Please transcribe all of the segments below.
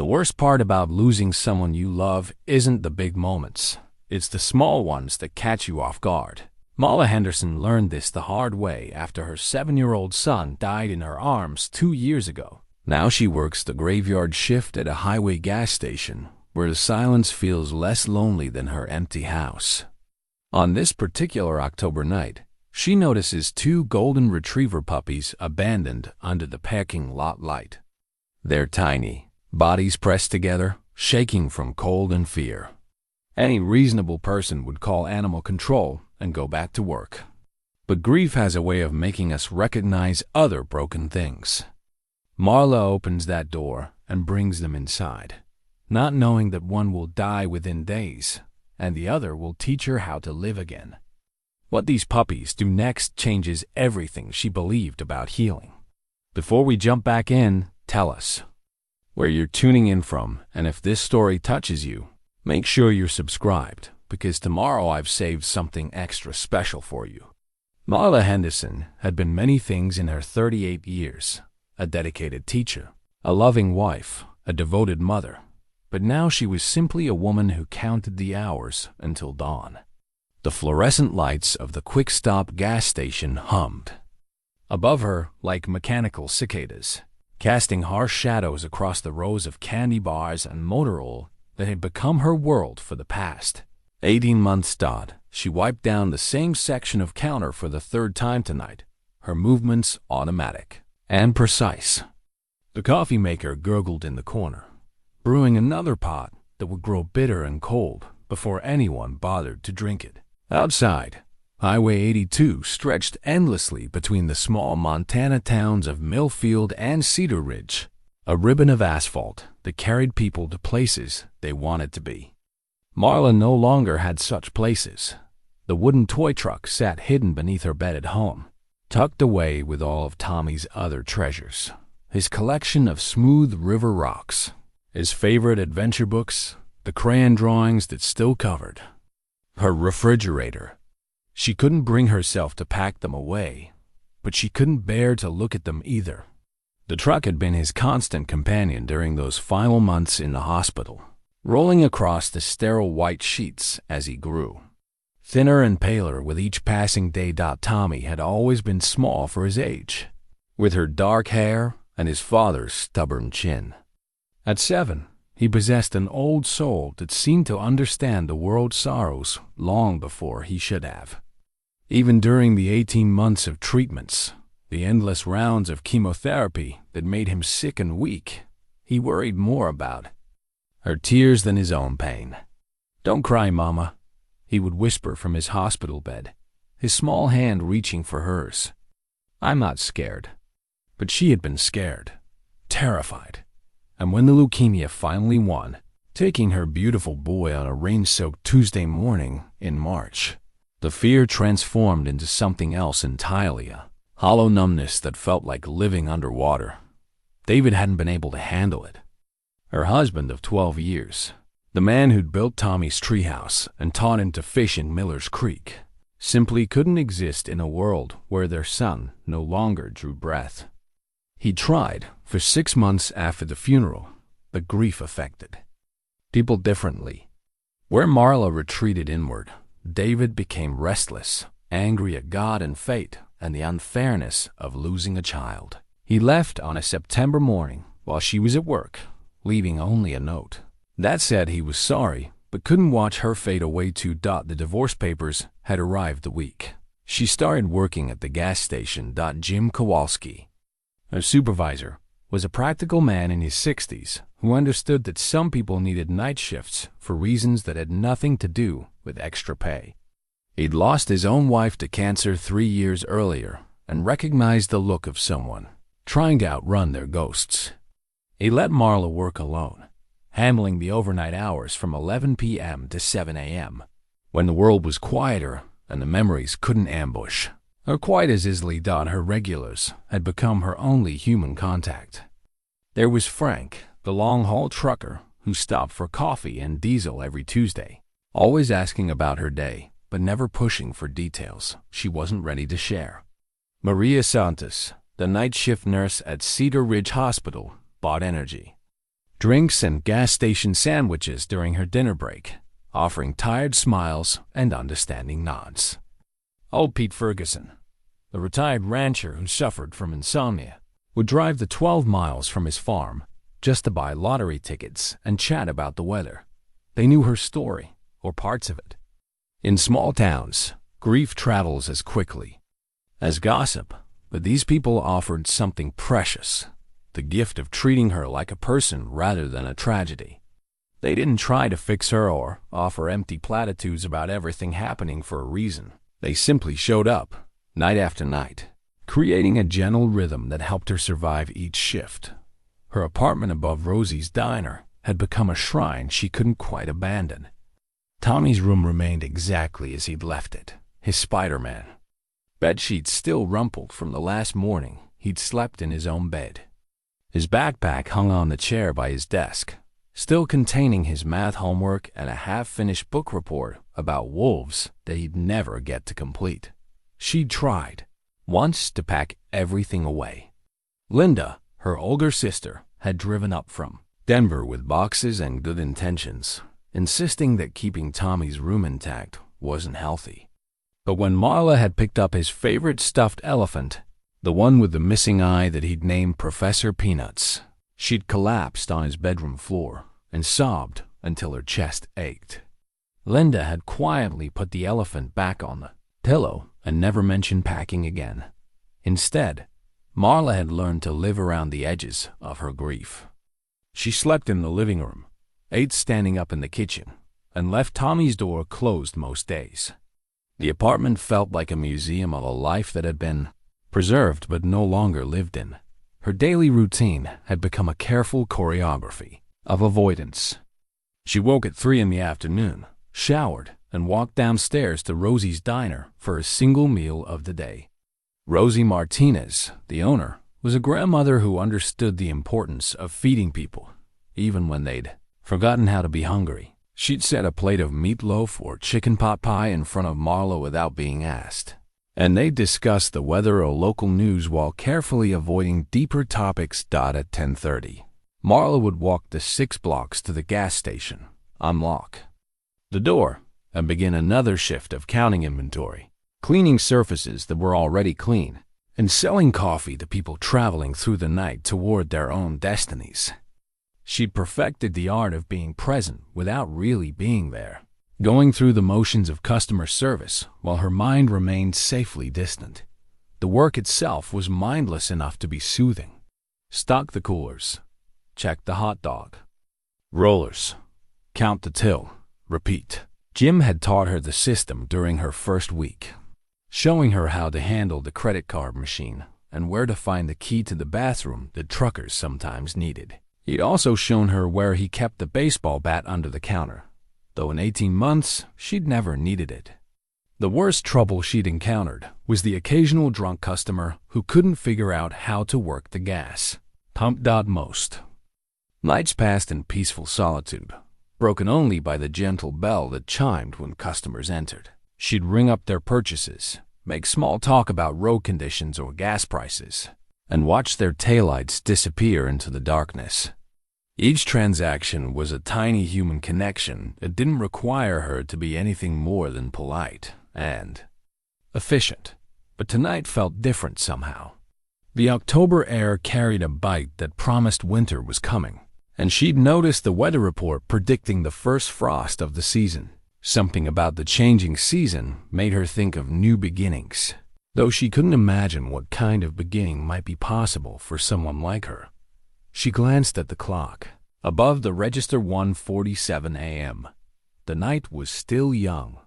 The worst part about losing someone you love isn't the big moments. It's the small ones that catch you off guard. Marla Henderson learned this the hard way after her 7-year-old son died in her arms 2 years ago. Now she works the graveyard shift at a highway gas station, where the silence feels less lonely than her empty house. On this particular October night, she notices 2 golden retriever puppies abandoned under the parking lot light. They're tiny, bodies pressed together, shaking from cold and fear. Any reasonable person would call animal control and go back to work. But grief has a way of making us recognize other broken things. Marla opens that door and brings them inside, not knowing that one will die within days and the other will teach her how to live again. What these puppies do next changes everything she believed about healing. Before we jump back in, tell us where you're tuning in from, and if this story touches you, make sure you're subscribed, because tomorrow I've saved something extra special for you. Marla Henderson had been many things in her 38 years. A dedicated teacher, a loving wife, a devoted mother. But now she was simply a woman who counted the hours until dawn. The fluorescent lights of the quick-stop gas station hummed. Above her, like mechanical cicadas, casting harsh shadows across the rows of candy bars and motor oil that had become her world for the past 18 months. She wiped down the same section of counter for the 3rd time tonight, her movements automatic and precise. The coffee maker gurgled in the corner, brewing another pot that would grow bitter and cold before anyone bothered to drink it. Outside, Highway 82 stretched endlessly between the small Montana towns of Millfield and Cedar Ridge, a ribbon of asphalt that carried people to places they wanted to be. Marla no longer had such places. The wooden toy truck sat hidden beneath her bed at home, tucked away with all of Tommy's other treasures. His collection of smooth river rocks, his favorite adventure books, the crayon drawings that still covered her refrigerator. She couldn't bring herself to pack them away, but she couldn't bear to look at them either. The truck had been his constant companion during those final months in the hospital, rolling across the sterile white sheets as he grew. Thinner and paler with each passing day. Tommy had always been small for his age, with her dark hair and his father's stubborn chin. At 7, he possessed an old soul that seemed to understand the world's sorrows long before he should have. Even during the 18 months of treatments, the endless rounds of chemotherapy that made him sick and weak, he worried more about her tears than his own pain. "Don't cry, Mama," he would whisper from his hospital bed, his small hand reaching for hers. "I'm not scared." But she had been scared, terrified. And when the leukemia finally won, taking her beautiful boy on a rain-soaked Tuesday morning in March, the fear transformed into something else entirely, a hollow numbness that felt like living underwater. David hadn't been able to handle it. Her husband of 12 years, the man who'd built Tommy's treehouse and taught him to fish in Miller's Creek, simply couldn't exist in a world where their son no longer drew breath. He tried for 6 months after the funeral, but grief affected people differently. Where Marla retreated inward, David became restless, angry at God and fate and the unfairness of losing a child. He left on a September morning while she was at work, leaving only a note that said he was sorry but couldn't watch her fade away too. The divorce papers had arrived the week she started working at the gas station. Jim Kowalski, her supervisor, was a practical man in his 60s who understood that some people needed night shifts for reasons that had nothing to do with extra pay. He'd lost his own wife to cancer 3 years earlier and recognized the look of someone trying to outrun their ghosts. He let Marla work alone, handling the overnight hours from 11 p.m. to 7 a.m., when the world was quieter and the memories couldn't ambush her quite as easily. Her regulars had become her only human contact. There was Frank, the long-haul trucker who stopped for coffee and diesel every Tuesday, always asking about her day, but never pushing for details she wasn't ready to share. Maria Santos, the night shift nurse at Cedar Ridge Hospital, bought energy. drinks and gas station sandwiches during her dinner break, offering tired smiles and understanding nods. Old Pete Ferguson, the retired rancher who suffered from insomnia, would drive the 12 miles from his farm just to buy lottery tickets and chat about the weather. They knew her story, or parts of it. In small towns, grief travels as quickly as gossip, but these people offered something precious, the gift of treating her like a person rather than a tragedy. They didn't try to fix her or offer empty platitudes about everything happening for a reason. They simply showed up, night after night, creating a gentle rhythm that helped her survive each shift. Her apartment above Rosie's diner had become a shrine she couldn't quite abandon. Tommy's room remained exactly as he'd left it, his Spider-Man. Bedsheets still rumpled from the last morning he'd slept in his own bed. His backpack hung on the chair by his desk, still containing his math homework and a half-finished book report about wolves that he'd never get to complete. She'd tried, once, to pack everything away. Linda, her older sister, had driven up from Denver with boxes and good intentions, insisting that keeping Tommy's room intact wasn't healthy. But when Marla had picked up his favorite stuffed elephant, the one with the missing eye that he'd named Professor Peanuts, she'd collapsed on his bedroom floor and sobbed until her chest ached. Linda had quietly put the elephant back on the pillow and never mentioned packing again. Instead, Marla had learned to live around the edges of her grief. She slept in the living room, ate standing up in the kitchen, and left Tommy's door closed most days. The apartment felt like a museum of a life that had been preserved but no longer lived in. Her daily routine had become a careful choreography of avoidance. She woke at 3 in the afternoon, showered, and walked downstairs to Rosie's diner for a single meal of the day. Rosie Martinez, the owner, was a grandmother who understood the importance of feeding people, even when they'd forgotten how to be hungry. She'd set a plate of meatloaf or chicken pot pie in front of Marla without being asked, and they'd discuss the weather or local news while carefully avoiding deeper topics. At 10:30, Marla would walk the 6 blocks to the gas station, unlock the door, and begin another shift of counting inventory, cleaning surfaces that were already clean, and selling coffee to people traveling through the night toward their own destinies. She'd perfected the art of being present without really being there, going through the motions of customer service while her mind remained safely distant. The work itself was mindless enough to be soothing. Stock the coolers, check the hot dog rollers, count the till, repeat. Jim had taught her the system during her first week, showing her how to handle the credit card machine and where to find the key to the bathroom that truckers sometimes needed. He'd also shown her where he kept the baseball bat under the counter, though in 18 months she'd never needed it. The worst trouble she'd encountered was the occasional drunk customer who couldn't figure out how to work the gas pump. Most nights passed in peaceful solitude, broken only by the gentle bell that chimed when customers entered. She'd ring up their purchases, make small talk about road conditions or gas prices, and watch their taillights disappear into the darkness. Each transaction was a tiny human connection that didn't require her to be anything more than polite and efficient. But tonight felt different somehow. The October air carried a bite that promised winter was coming, and she'd noticed the weather report predicting the first frost of the season. Something about the changing season made her think of new beginnings, though she couldn't imagine what kind of beginning might be possible for someone like her. She glanced at the clock. Above the register, 1:47 a.m. The night was still young.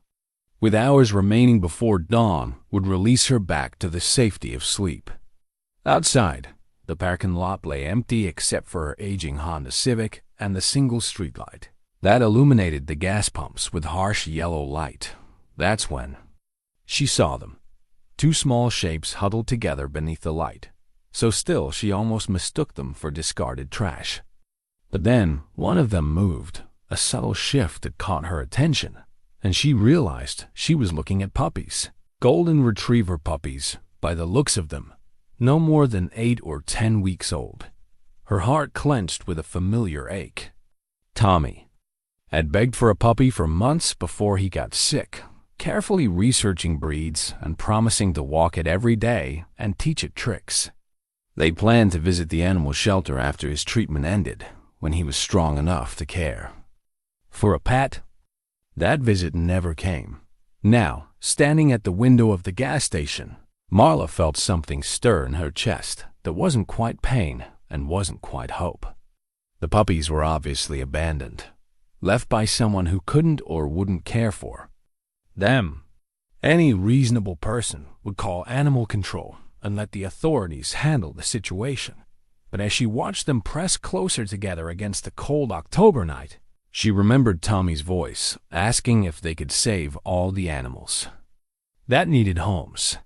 With hours remaining before dawn would release her back to the safety of sleep. Outside, the parking lot lay empty except for her aging Honda Civic and the single streetlight that illuminated the gas pumps with harsh yellow light. That's when she saw them. 2 small shapes huddled together beneath the light, so still she almost mistook them for discarded trash. But then one of them moved, a subtle shift that caught her attention, and she realized she was looking at puppies. Golden retriever puppies, by the looks of them, no more than 8 or 10 weeks old. her heart clenched with a familiar ache. Tommy had begged for a puppy for months before he got sick, carefully researching breeds and promising to walk it every day and teach it tricks. They planned to visit the animal shelter after his treatment ended, when he was strong enough to care. For a pet, that visit never came. Now, standing at the window of the gas station, Marla felt something stir in her chest that wasn't quite pain and wasn't quite hope. The puppies were obviously abandoned, left by someone who couldn't or wouldn't care for them. Any reasonable person would call animal control and let the authorities handle the situation. But as she watched them press closer together against the cold October night, she remembered Tommy's voice, asking if they could save all the animals that needed homes.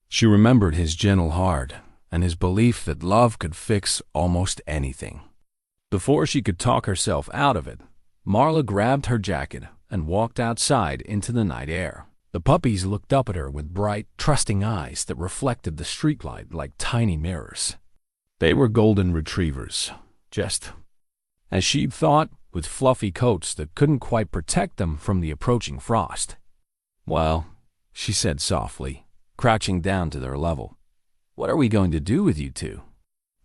She remembered his gentle heart and his belief that love could fix almost anything. Before she could talk herself out of it, Marla grabbed her jacket and walked outside into the night air. The puppies looked up at her with bright, trusting eyes that reflected the streetlight like tiny mirrors. They were golden retrievers, just as she'd thought, with fluffy coats that couldn't quite protect them from the approaching frost. "Well," she said softly, crouching down to their level, "what are we going to do with you two?"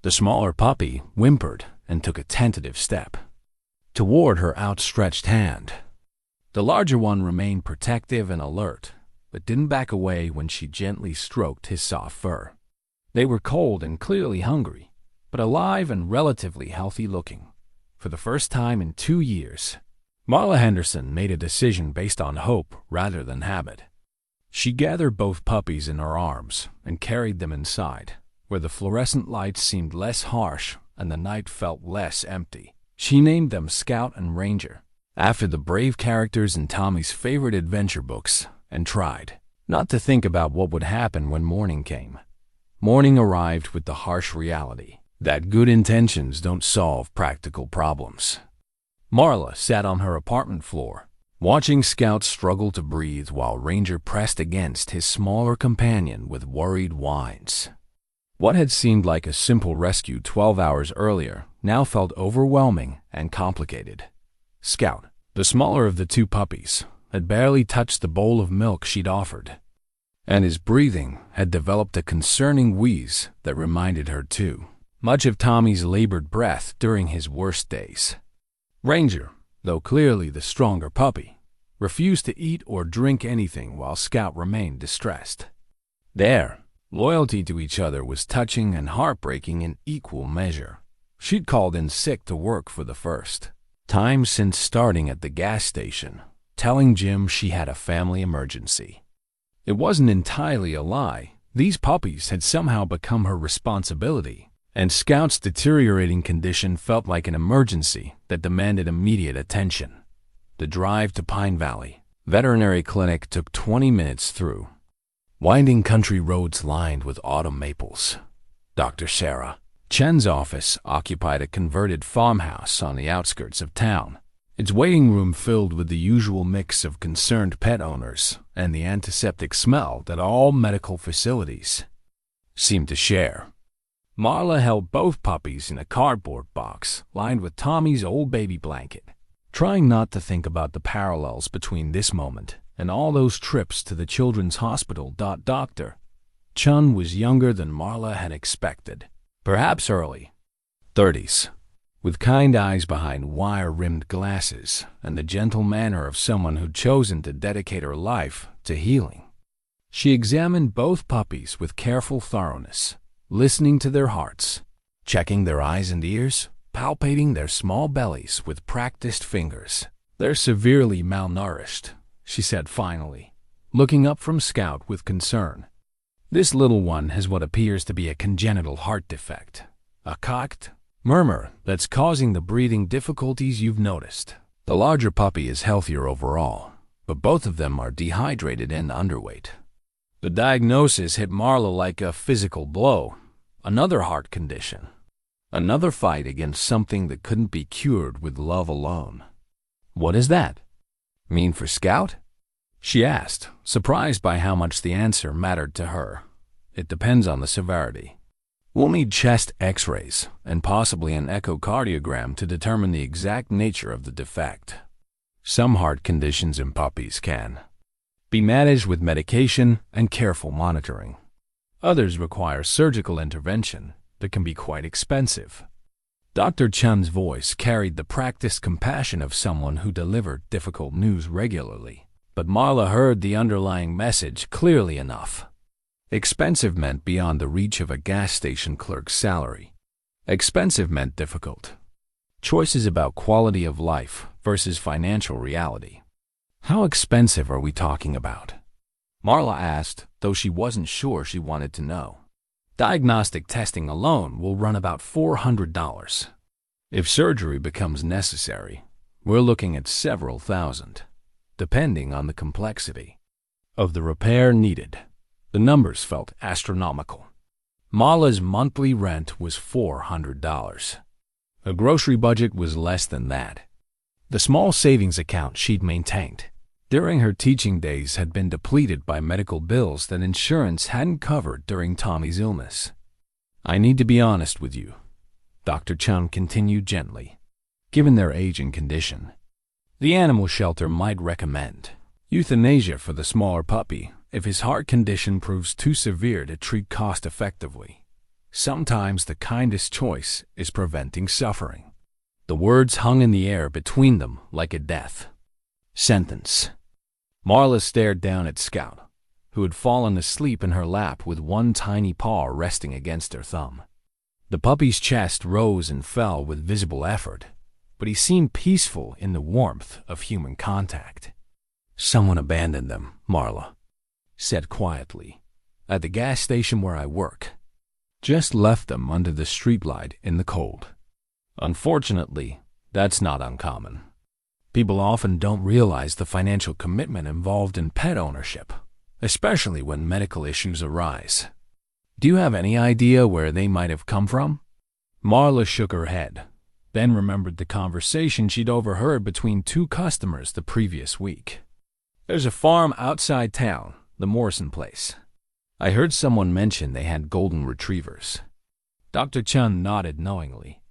The smaller puppy whimpered and took a tentative step toward her outstretched hand. The larger one remained protective and alert, but didn't back away when she gently stroked his soft fur. They were cold and clearly hungry, but alive and relatively healthy looking. For the first time in 2 years, Marla Henderson made a decision based on hope rather than habit. She gathered both puppies in her arms and carried them inside, where the fluorescent lights seemed less harsh and the night felt less empty. She named them Scout and Ranger, after the brave characters in Tommy's favorite adventure books, and tried not to think about what would happen when morning came. Morning arrived with the harsh reality that good intentions don't solve practical problems. Marla sat on her apartment floor, watching Scout struggle to breathe while Ranger pressed against his smaller companion with worried whines. What had seemed like a simple rescue 12 hours earlier now felt overwhelming and complicated. Scout, the smaller of the two puppies, had barely touched the bowl of milk she'd offered, and his breathing had developed a concerning wheeze that reminded her too much of Tommy's labored breath during his worst days. Ranger, though clearly the stronger puppy, refused to eat or drink anything while Scout remained distressed. Their loyalty to each other was touching and heartbreaking in equal measure. She'd called in sick to work for the first time since starting at the gas station, telling Jim she had a family emergency. It wasn't entirely a lie. These puppies had somehow become her responsibility, and Scout's deteriorating condition felt like an emergency that demanded immediate attention. The drive to Pine Valley Veterinary Clinic took 20 minutes through winding country roads lined with autumn maples. Dr. Sarah Chen's office occupied a converted farmhouse on the outskirts of town, its waiting room filled with the usual mix of concerned pet owners and the antiseptic smell that all medical facilities seemed to share. Marla held both puppies in a cardboard box lined with Tommy's old baby blanket, trying not to think about the parallels between this moment and all those trips to the children's hospital. Dr. Chun was younger than Marla had expected, perhaps early 30s, with kind eyes behind wire-rimmed glasses and the gentle manner of someone who'd chosen to dedicate her life to healing. She examined both puppies with careful thoroughness, listening to their hearts, checking their eyes and ears, palpating their small bellies with practiced fingers. "They're severely malnourished," she said finally, looking up from Scout with concern. "This little one has what appears to be a congenital heart defect, a cocked murmur that's causing the breathing difficulties you've noticed. The larger puppy is healthier overall, but both of them are dehydrated and underweight." The diagnosis hit Marla like a physical blow. Another heart condition. Another fight against something that couldn't be cured with love alone. "What does that mean for Scout?" she asked, surprised by how much the answer mattered to her. "It depends on the severity. We'll need chest x-rays and possibly an echocardiogram to determine the exact nature of the defect. Some heart conditions in puppies can be managed with medication and careful monitoring. Others require surgical intervention that can be quite expensive. Dr. Chun's voice carried the practiced compassion of someone who delivered difficult news regularly, but Marla heard the underlying message clearly enough. Expensive meant beyond the reach of a gas station clerk's salary. Expensive meant difficult. Choices about quality of life versus financial reality. How expensive are we talking about? Marla asked, though she wasn't sure she wanted to know. Diagnostic testing alone will run about $400. If surgery becomes necessary, we're looking at several thousand, depending on the complexity of the repair needed. The numbers felt astronomical. Marla's monthly rent was $400. Her grocery budget was less than that. The small savings account she'd maintained during her teaching days had been depleted by medical bills that insurance hadn't covered during Tommy's illness. I need to be honest with you, Dr. Chun continued gently. Given their age and condition, the animal shelter might recommend euthanasia for the smaller puppy if his heart condition proves too severe to treat cost-effectively. Sometimes the kindest choice is preventing suffering. The words hung in the air between them like a death sentence. Marla stared down at Scout, who had fallen asleep in her lap with one tiny paw resting against her thumb. The puppy's chest rose and fell with visible effort, but he seemed peaceful in the warmth of human contact. Someone abandoned them, Marla said quietly, at the gas station where I work. Just left them under the streetlight in the cold. Unfortunately, that's not uncommon. People often don't realize the financial commitment involved in pet ownership, especially when medical issues arise. Do you have any idea where they might have come from? Marla shook her head, then remembered the conversation she'd overheard between two customers the previous week. There's a farm outside town, the Morrison place. I heard someone mention they had golden retrievers. Dr. Chun nodded knowingly.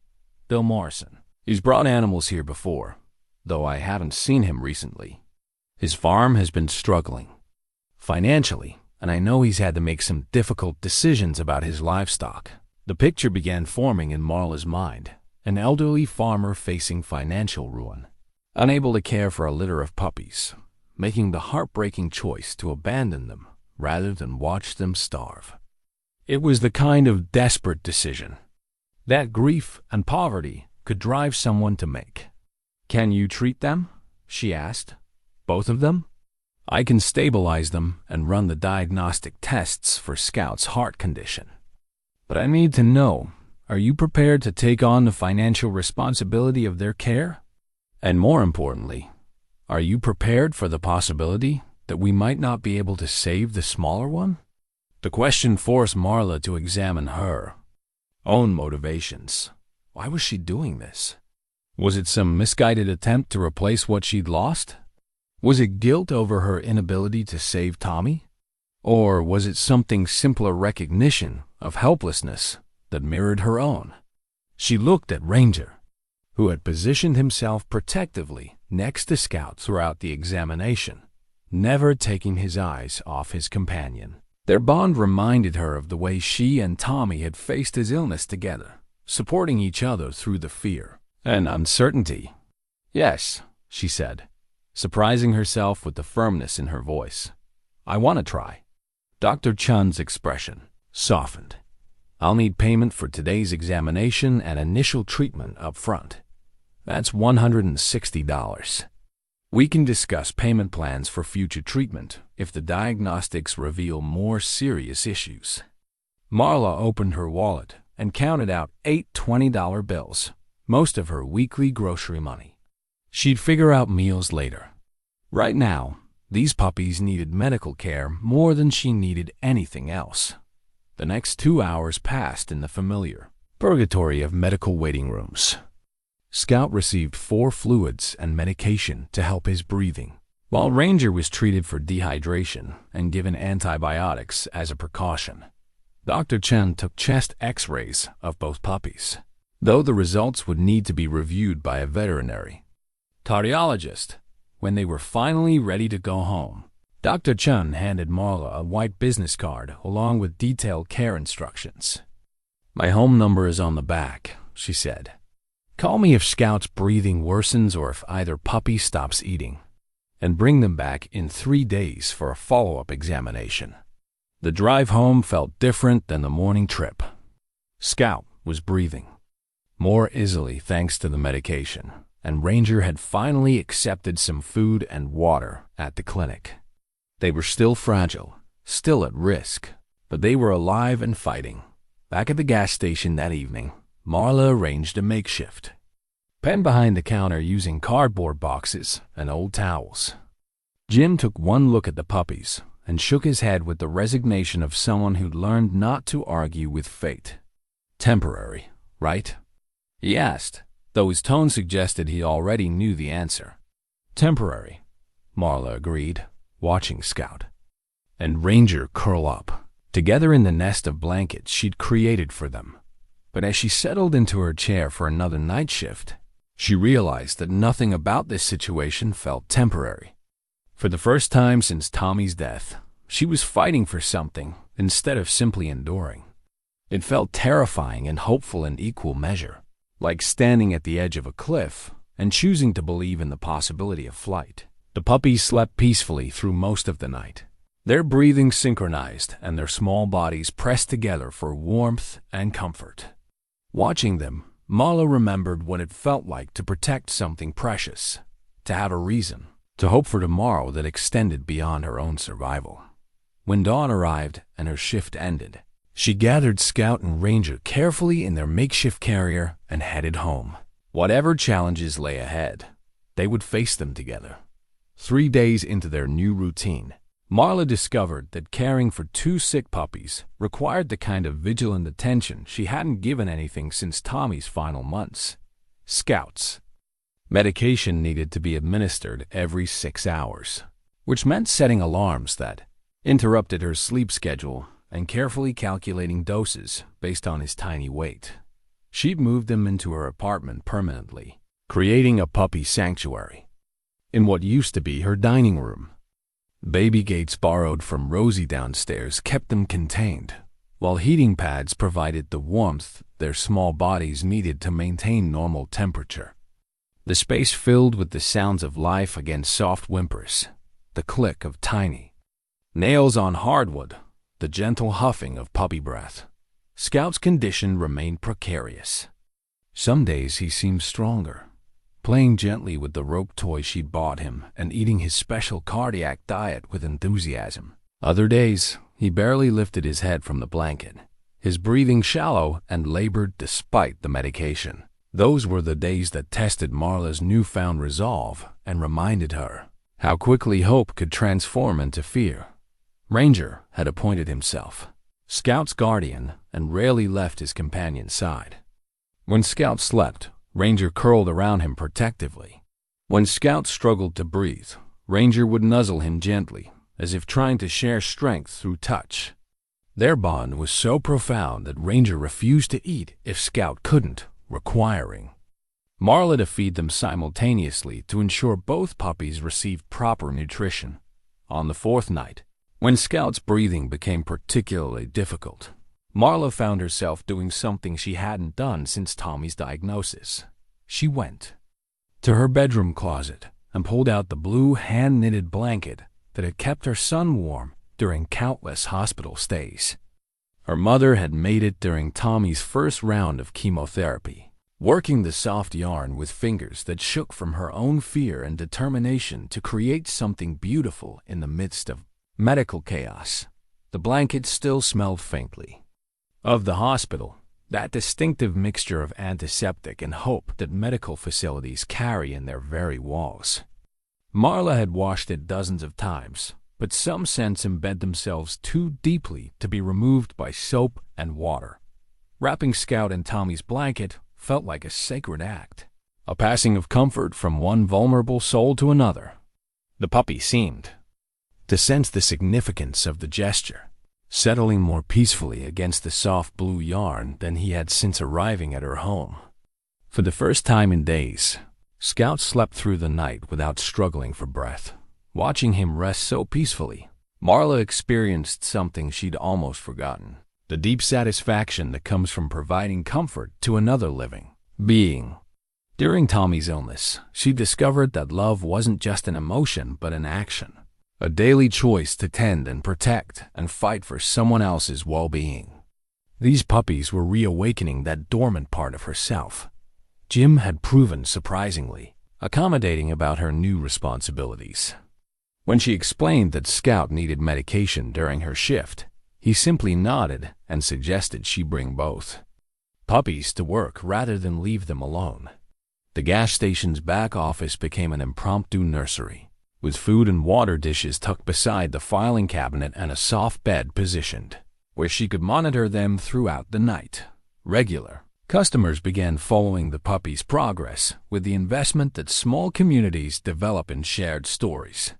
Bill Morrison. He's brought animals here before, though I haven't seen him recently. His farm has been struggling financially, and I know he's had to make some difficult decisions about his livestock. The picture began forming in Marla's mind, an elderly farmer facing financial ruin, unable to care for a litter of puppies, making the heartbreaking choice to abandon them rather than watch them starve. It was the kind of desperate decision that grief and poverty could drive someone to make. Can you treat them? She asked. Both of them? I can stabilize them and run the diagnostic tests for Scout's heart condition. But I need to know, are you prepared to take on the financial responsibility of their care? And more importantly, are you prepared for the possibility that we might not be able to save the smaller one? The question forced Marla to examine her own motivations. Why was she doing this? Was it some misguided attempt to replace what she'd lost? Was it guilt over her inability to save Tommy? Or was it something simpler recognition of helplessness that mirrored her own? She looked at Ranger, who had positioned himself protectively next to Scout throughout the examination, never taking his eyes off his companion. Their bond reminded her of the way she and Tommy had faced his illness together, supporting each other through the fear and uncertainty. Yes, she said, surprising herself with the firmness in her voice. I want to try. Dr. Chun's expression softened. I'll need payment for today's examination and initial treatment up front. That's $160. We can discuss payment plans for future treatment if the diagnostics reveal more serious issues. Marla opened her wallet and counted out 8 $20 bills, most of her weekly grocery money. She'd figure out meals later. Right now, these puppies needed medical care more than she needed anything else. The next 2 hours passed in the familiar purgatory of medical waiting rooms. Scout received 4 fluids and medication to help his breathing, while Ranger was treated for dehydration and given antibiotics as a precaution. Dr. Chen took chest x-rays of both puppies, though the results would need to be reviewed by a veterinary cardiologist. When they were finally ready to go home, Dr. Chen handed Marla a white business card along with detailed care instructions. "My home number is on the back," she said. "Call me if Scout's breathing worsens or if either puppy stops eating, and bring them back in 3 days for a follow-up examination." The drive home felt different than the morning trip. Scout was breathing more easily thanks to the medication, and Ranger had finally accepted some food and water at the clinic. They were still fragile, still at risk, but they were alive and fighting. Back at the gas station that evening, Marla arranged a makeshift pen behind the counter using cardboard boxes and old towels. Jim took one look at the puppies and shook his head with the resignation of someone who'd learned not to argue with fate. "Temporary, right?" he asked, though his tone suggested he already knew the answer. "Temporary," Marla agreed, watching Scout and Ranger curl up together in the nest of blankets she'd created for them. But as she settled into her chair for another night shift, she realized that nothing about this situation felt temporary. For the first time since Tommy's death, she was fighting for something instead of simply enduring. It felt terrifying and hopeful in equal measure, like standing at the edge of a cliff and choosing to believe in the possibility of flight. The puppies slept peacefully through most of the night, their breathing synchronized and their small bodies pressed together for warmth and comfort. Watching them, Marla remembered what it felt like to protect something precious, to have a reason, to hope for tomorrow that extended beyond her own survival. When dawn arrived and her shift ended, she gathered Scout and Ranger carefully in their makeshift carrier and headed home. Whatever challenges lay ahead, they would face them together. 3 days into their new routine, Marla discovered that caring for 2 sick puppies required the kind of vigilant attention she hadn't given anything since Tommy's final months. Scout's medication needed to be administered every 6 hours, which meant setting alarms that interrupted her sleep schedule and carefully calculating doses based on his tiny weight. She'd moved him into her apartment permanently, creating a puppy sanctuary in what used to be her dining room. Baby gates borrowed from Rosie downstairs kept them contained, while heating pads provided the warmth their small bodies needed to maintain normal temperature. The space filled with the sounds of life against soft whimpers, the click of tiny nails on hardwood, the gentle huffing of puppy breath. Scout's condition remained precarious. Some days he seemed stronger, playing gently with the rope toy she'd bought him and eating his special cardiac diet with enthusiasm. Other days, he barely lifted his head from the blanket, his breathing shallow and labored despite the medication. Those were the days that tested Marla's newfound resolve and reminded her how quickly hope could transform into fear. Ranger had appointed himself Scout's guardian and rarely left his companion's side. When Scout slept, Ranger curled around him protectively. When Scout struggled to breathe, Ranger would nuzzle him gently, as if trying to share strength through touch. Their bond was so profound that Ranger refused to eat if Scout couldn't, requiring Marla to feed them simultaneously to ensure both puppies received proper nutrition. On the 4th night, when Scout's breathing became particularly difficult, Marla found herself doing something she hadn't done since Tommy's diagnosis. She went to her bedroom closet and pulled out the blue hand-knitted blanket that had kept her son warm during countless hospital stays. Her mother had made it during Tommy's first round of chemotherapy, working the soft yarn with fingers that shook from her own fear and determination to create something beautiful in the midst of medical chaos. The blanket still smelled faintly of the hospital, that distinctive mixture of antiseptic and hope that medical facilities carry in their very walls. Marla had washed it dozens of times, but some scents embed themselves too deeply to be removed by soap and water. Wrapping Scout in Tommy's blanket felt like a sacred act, a passing of comfort from one vulnerable soul to another. The puppy seemed to sense the significance of the gesture. settling more peacefully against the soft blue yarn than he had since arriving at her home. For the first time in days, Scout slept through the night without struggling for breath. Watching him rest so peacefully, Marla experienced something she'd almost forgotten: the deep satisfaction that comes from providing comfort to another living being. During Tommy's illness, she discovered that love wasn't just an emotion but an action, a daily choice to tend and protect and fight for someone else's well-being. These puppies were reawakening that dormant part of herself. Jim had proven surprisingly accommodating about her new responsibilities. When she explained that Scout needed medication during her shift, he simply nodded and suggested she bring both puppies to work rather than leave them alone. The gas station's back office became an impromptu nursery, with food and water dishes tucked beside the filing cabinet and a soft bed positioned where she could monitor them throughout the night. Regular customers began following the puppies' progress with the investment that small communities develop in shared stories.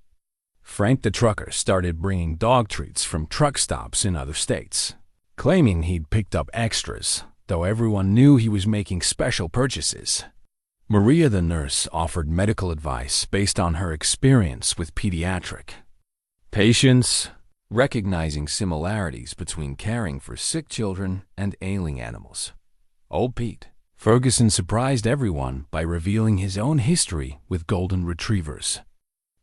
Frank the trucker started bringing dog treats from truck stops in other states, claiming he'd picked up extras, though everyone knew he was making special purchases. Maria the nurse offered medical advice based on her experience with pediatric patients, recognizing similarities between caring for sick children and ailing animals. Old Pete Ferguson surprised everyone by revealing his own history with golden retrievers.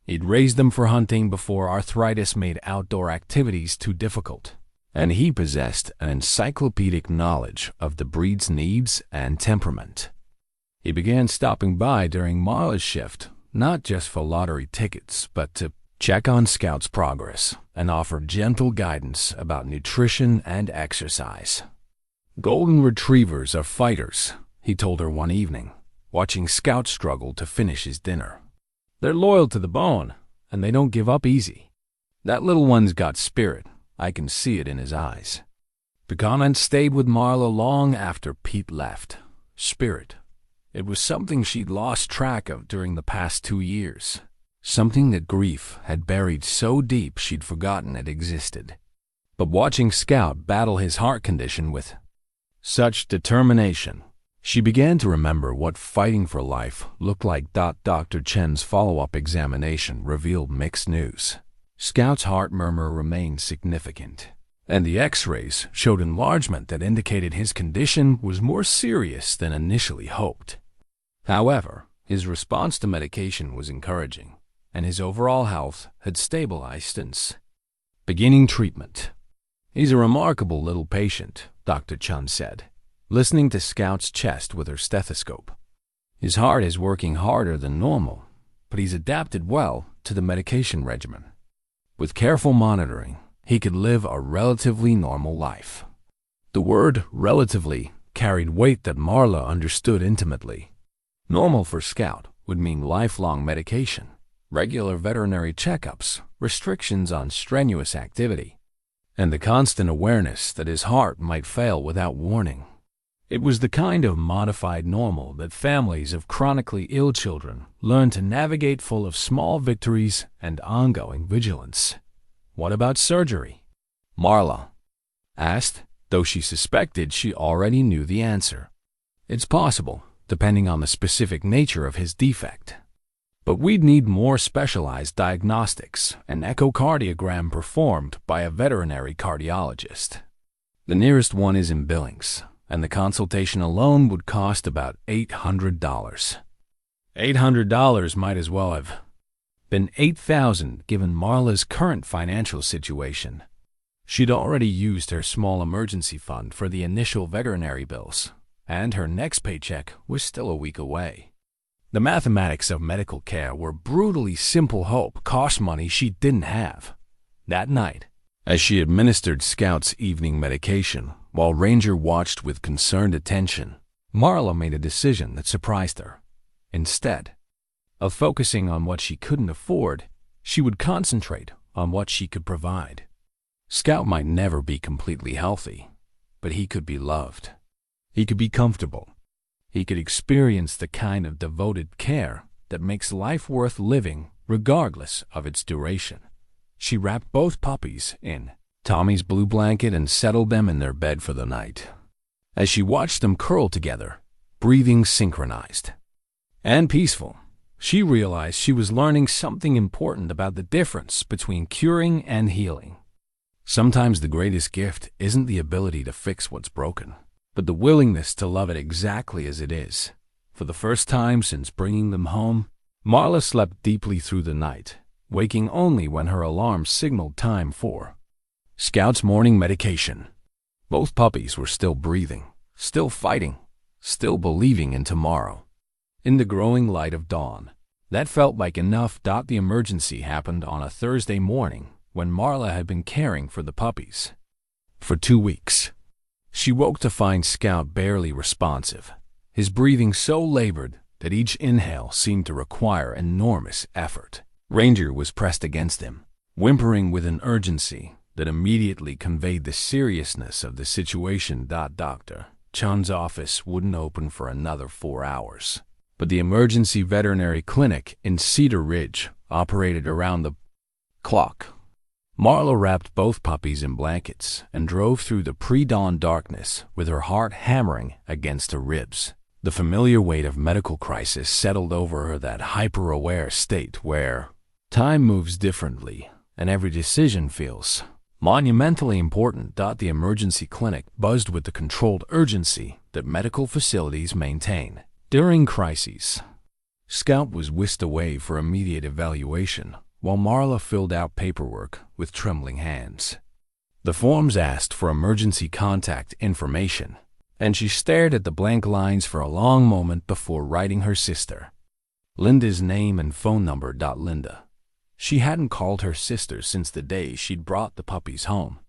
He'd raised them for hunting before arthritis made outdoor activities too difficult, and he possessed an encyclopedic knowledge of the breed's needs and temperament. He began stopping by during Marla's shift, not just for lottery tickets, but to check on Scout's progress and offer gentle guidance about nutrition and exercise. Golden retrievers are fighters, he told her one evening, watching Scout struggle to finish his dinner. They're loyal to the bone, and they don't give up easy. That little one's got spirit. I can see it in his eyes. The comment stayed with Marla long after Pete left. Spirit. It was something she'd lost track of during the past 2 years. Something that grief had buried so deep she'd forgotten it existed. But watching Scout battle his heart condition with such determination, she began to remember what fighting for life looked like. Dr. Chen's follow-up examination revealed mixed news. Scout's heart murmur remained significant, and the x-rays showed enlargement that indicated his condition was more serious than initially hoped. However, his response to medication was encouraging, and his overall health had stabilized since beginning treatment. He's a remarkable little patient, Dr. Chen said, listening to Scout's chest with her stethoscope. His heart is working harder than normal, but he's adapted well to the medication regimen. With careful monitoring, he could live a relatively normal life. The word relatively carried weight that Marla understood intimately. Normal for Scout would mean lifelong medication, regular veterinary checkups, restrictions on strenuous activity, and the constant awareness that his heart might fail without warning. It was the kind of modified normal that families of chronically ill children learn to navigate, full of small victories and ongoing vigilance. What about surgery? Marla asked, though she suspected she already knew the answer. It's possible, depending on the specific nature of his defect. But we'd need more specialized diagnostics, an echocardiogram performed by a veterinary cardiologist. The nearest one is in Billings, and the consultation alone would cost about $800. $800 might as well have been $8,000 given Marla's current financial situation. She'd already used her small emergency fund for the initial veterinary bills, and her next paycheck was still a week away. The mathematics of medical care were brutally simple. Hope cost money she didn't have. That night, as she administered Scout's evening medication, while Ranger watched with concerned attention, Marla made a decision that surprised her. Instead of focusing on what she couldn't afford, she would concentrate on what she could provide. Scout might never be completely healthy, but he could be loved. He could be comfortable. He could experience the kind of devoted care that makes life worth living regardless of its duration. She wrapped both puppies in Tommy's blue blanket and settled them in their bed for the night. As she watched them curl together, breathing synchronized and peaceful, she realized she was learning something important about the difference between curing and healing. Sometimes the greatest gift isn't the ability to fix what's broken, but the willingness to love it exactly as it is. For the first time since bringing them home, Marla slept deeply through the night, waking only when her alarm signaled time for Scout's morning medication. Both puppies were still breathing, still fighting, still believing in tomorrow. In the growing light of dawn, that felt like enough. The emergency happened on a Thursday morning when Marla had been caring for the puppies for 2 weeks. She woke to find Scout barely responsive, his breathing so labored that each inhale seemed to require enormous effort. Ranger was pressed against him, whimpering with an urgency that immediately conveyed the seriousness of the situation. Dr. Chun's office wouldn't open for another 4 hours, but the emergency veterinary clinic in Cedar Ridge operated around the clock. Marla wrapped both puppies in blankets and drove through the pre-dawn darkness with her heart hammering against her ribs. The familiar weight of medical crisis settled over her, that hyper-aware state where time moves differently and every decision feels monumentally important. The emergency clinic buzzed with the controlled urgency that medical facilities maintain during crises. Scout was whisked away for immediate evaluation, while Marla filled out paperwork with trembling hands. The forms asked for emergency contact information, and she stared at the blank lines for a long moment before writing her sister Linda's name and phone number. Linda. She hadn't called her sister since the day she'd brought the puppies home,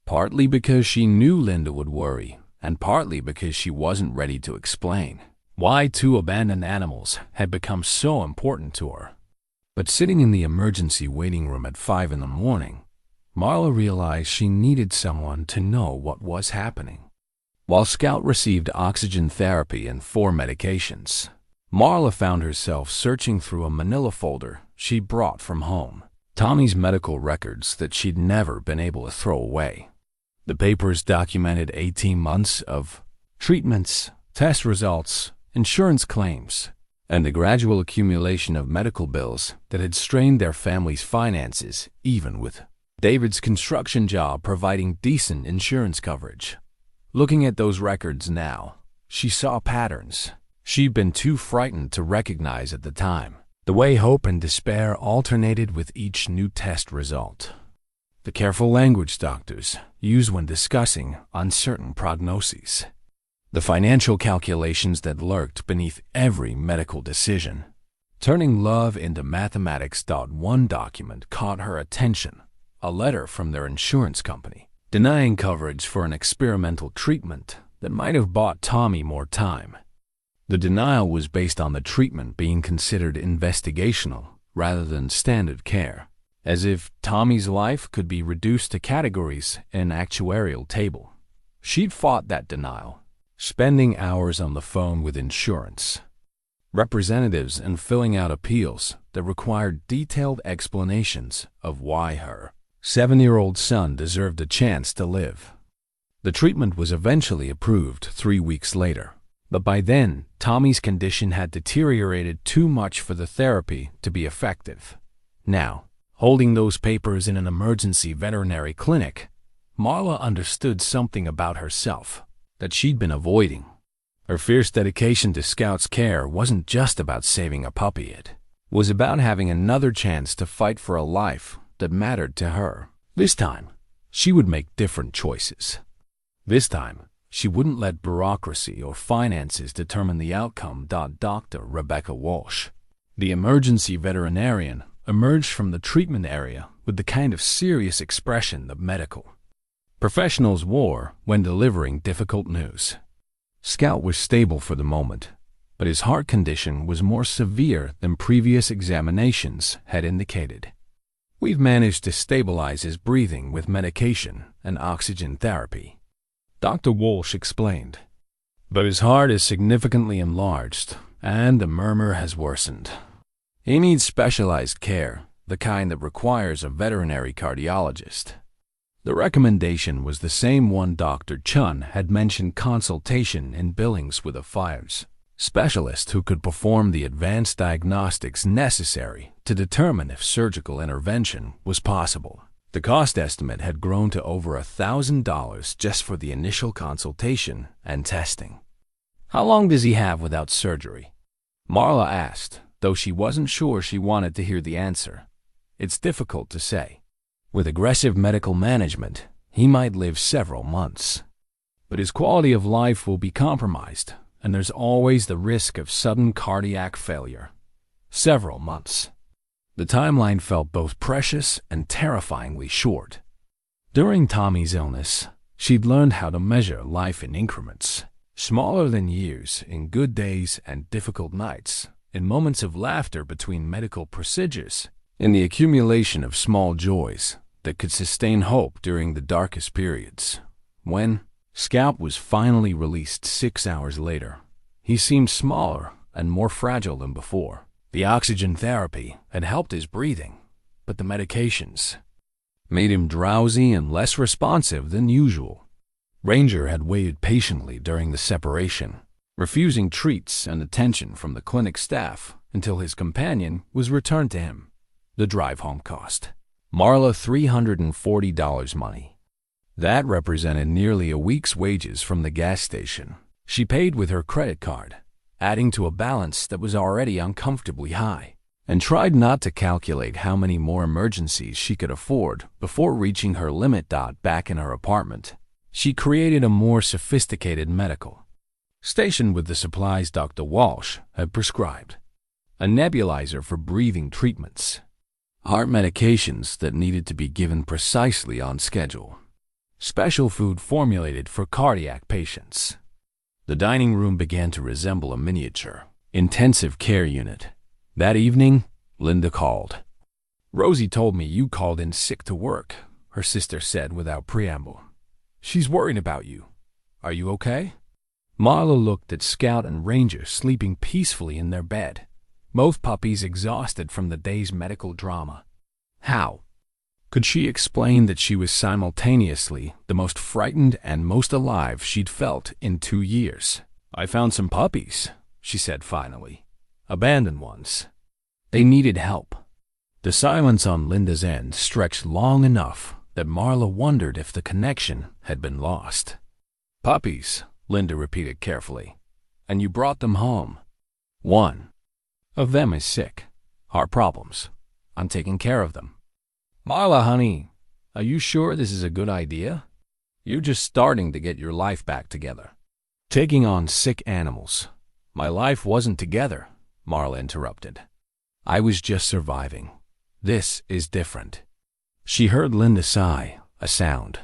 partly because she knew Linda would worry, and partly because she wasn't ready to explain why 2 abandoned animals had become so important to her. But sitting in the emergency waiting room at 5 in the morning, Marla realized she needed someone to know what was happening. While Scout received oxygen therapy and 4 medications, Marla found herself searching through a manila folder she'd brought from home, Tommy's medical records that she'd never been able to throw away. The papers documented 18 months of treatments, test results, insurance claims, and the gradual accumulation of medical bills that had strained their family's finances, even with David's construction job providing decent insurance coverage. Looking at those records now, she saw patterns she'd been too frightened to recognize at the time. The way hope and despair alternated with each new test result. The careful language doctors use when discussing uncertain prognoses. The financial calculations that lurked beneath every medical decision. Turning love into mathematics. One document caught her attention, a letter from their insurance company, denying coverage for an experimental treatment that might have bought Tommy more time. The denial was based on the treatment being considered investigational rather than standard care, as if Tommy's life could be reduced to categories in an actuarial table. She'd fought that denial, spending hours on the phone with insurance representatives and filling out appeals that required detailed explanations of why her 7-year-old son deserved a chance to live. The treatment was eventually approved 3 weeks later, but by then, Tommy's condition had deteriorated too much for the therapy to be effective. Now, holding those papers in an emergency veterinary clinic, Marla understood something about herself that she'd been avoiding. Her fierce dedication to Scout's care wasn't just about saving a puppy. It was about having another chance to fight for a life that mattered to her. This time, she would make different choices. This time, she wouldn't let bureaucracy or finances determine the outcome. Dr. Rebecca Walsh, the emergency veterinarian, emerged from the treatment area with the kind of serious expression that medical professionals wore when delivering difficult news. Scout was stable for the moment, but his heart condition was more severe than previous examinations had indicated. We've managed to stabilize his breathing with medication and oxygen therapy, Dr. Walsh explained. But his heart is significantly enlarged, and the murmur has worsened. He needs specialized care, the kind that requires a veterinary cardiologist. The recommendation was the same one Dr. Chun had mentioned: consultation in Billings with a FIRES specialist who could perform the advanced diagnostics necessary to determine if surgical intervention was possible. The cost estimate had grown to over $1,000 just for the initial consultation and testing. "How long does he have without surgery?" Marla asked, though she wasn't sure she wanted to hear the answer. It's difficult to say. With aggressive medical management, he might live several months. But his quality of life will be compromised, and there's always the risk of sudden cardiac failure. Several months. The timeline felt both precious and terrifyingly short. During Tommy's illness, she'd learned how to measure life in increments, smaller than years, in good days and difficult nights, in moments of laughter between medical procedures, in the accumulation of small joys that could sustain hope during the darkest periods. When Scout was finally released 6 hours later, he seemed smaller and more fragile than before. The oxygen therapy had helped his breathing, but the medications made him drowsy and less responsive than usual. Ranger had waited patiently during the separation, refusing treats and attention from the clinic staff until his companion was returned to him. The drive home cost Marla $340 money. That represented nearly a week's wages from the gas station. She paid with her credit card, adding to a balance that was already uncomfortably high, and tried not to calculate how many more emergencies she could afford before reaching her limit. Back in her apartment, she created a more sophisticated medical station with the supplies Dr. Walsh had prescribed: a nebulizer for breathing treatments, heart medications that needed to be given precisely on schedule, special food formulated for cardiac patients. The dining room began to resemble a miniature intensive care unit. That evening, Linda called. "Rosie told me you called in sick to work," her sister said without preamble. "She's worried about you. Are you okay?" Marla looked at Scout and Ranger sleeping peacefully in their bed, both puppies exhausted from the day's medical drama. How could she explain that she was simultaneously the most frightened and most alive she'd felt in 2 years? "I found some puppies," she said finally. "Abandoned ones. They needed help." The silence on Linda's end stretched long enough that Marla wondered if the connection had been lost. "Puppies," Linda repeated carefully. "And you brought them home." "One of them is sick. Heart problems. I'm taking care of them." "Marla, honey, are you sure this is a good idea? You're just starting to get your life back together." "Taking on sick animals. My life wasn't together," Marla interrupted. "I was just surviving. This is different." She heard Linda sigh, a sound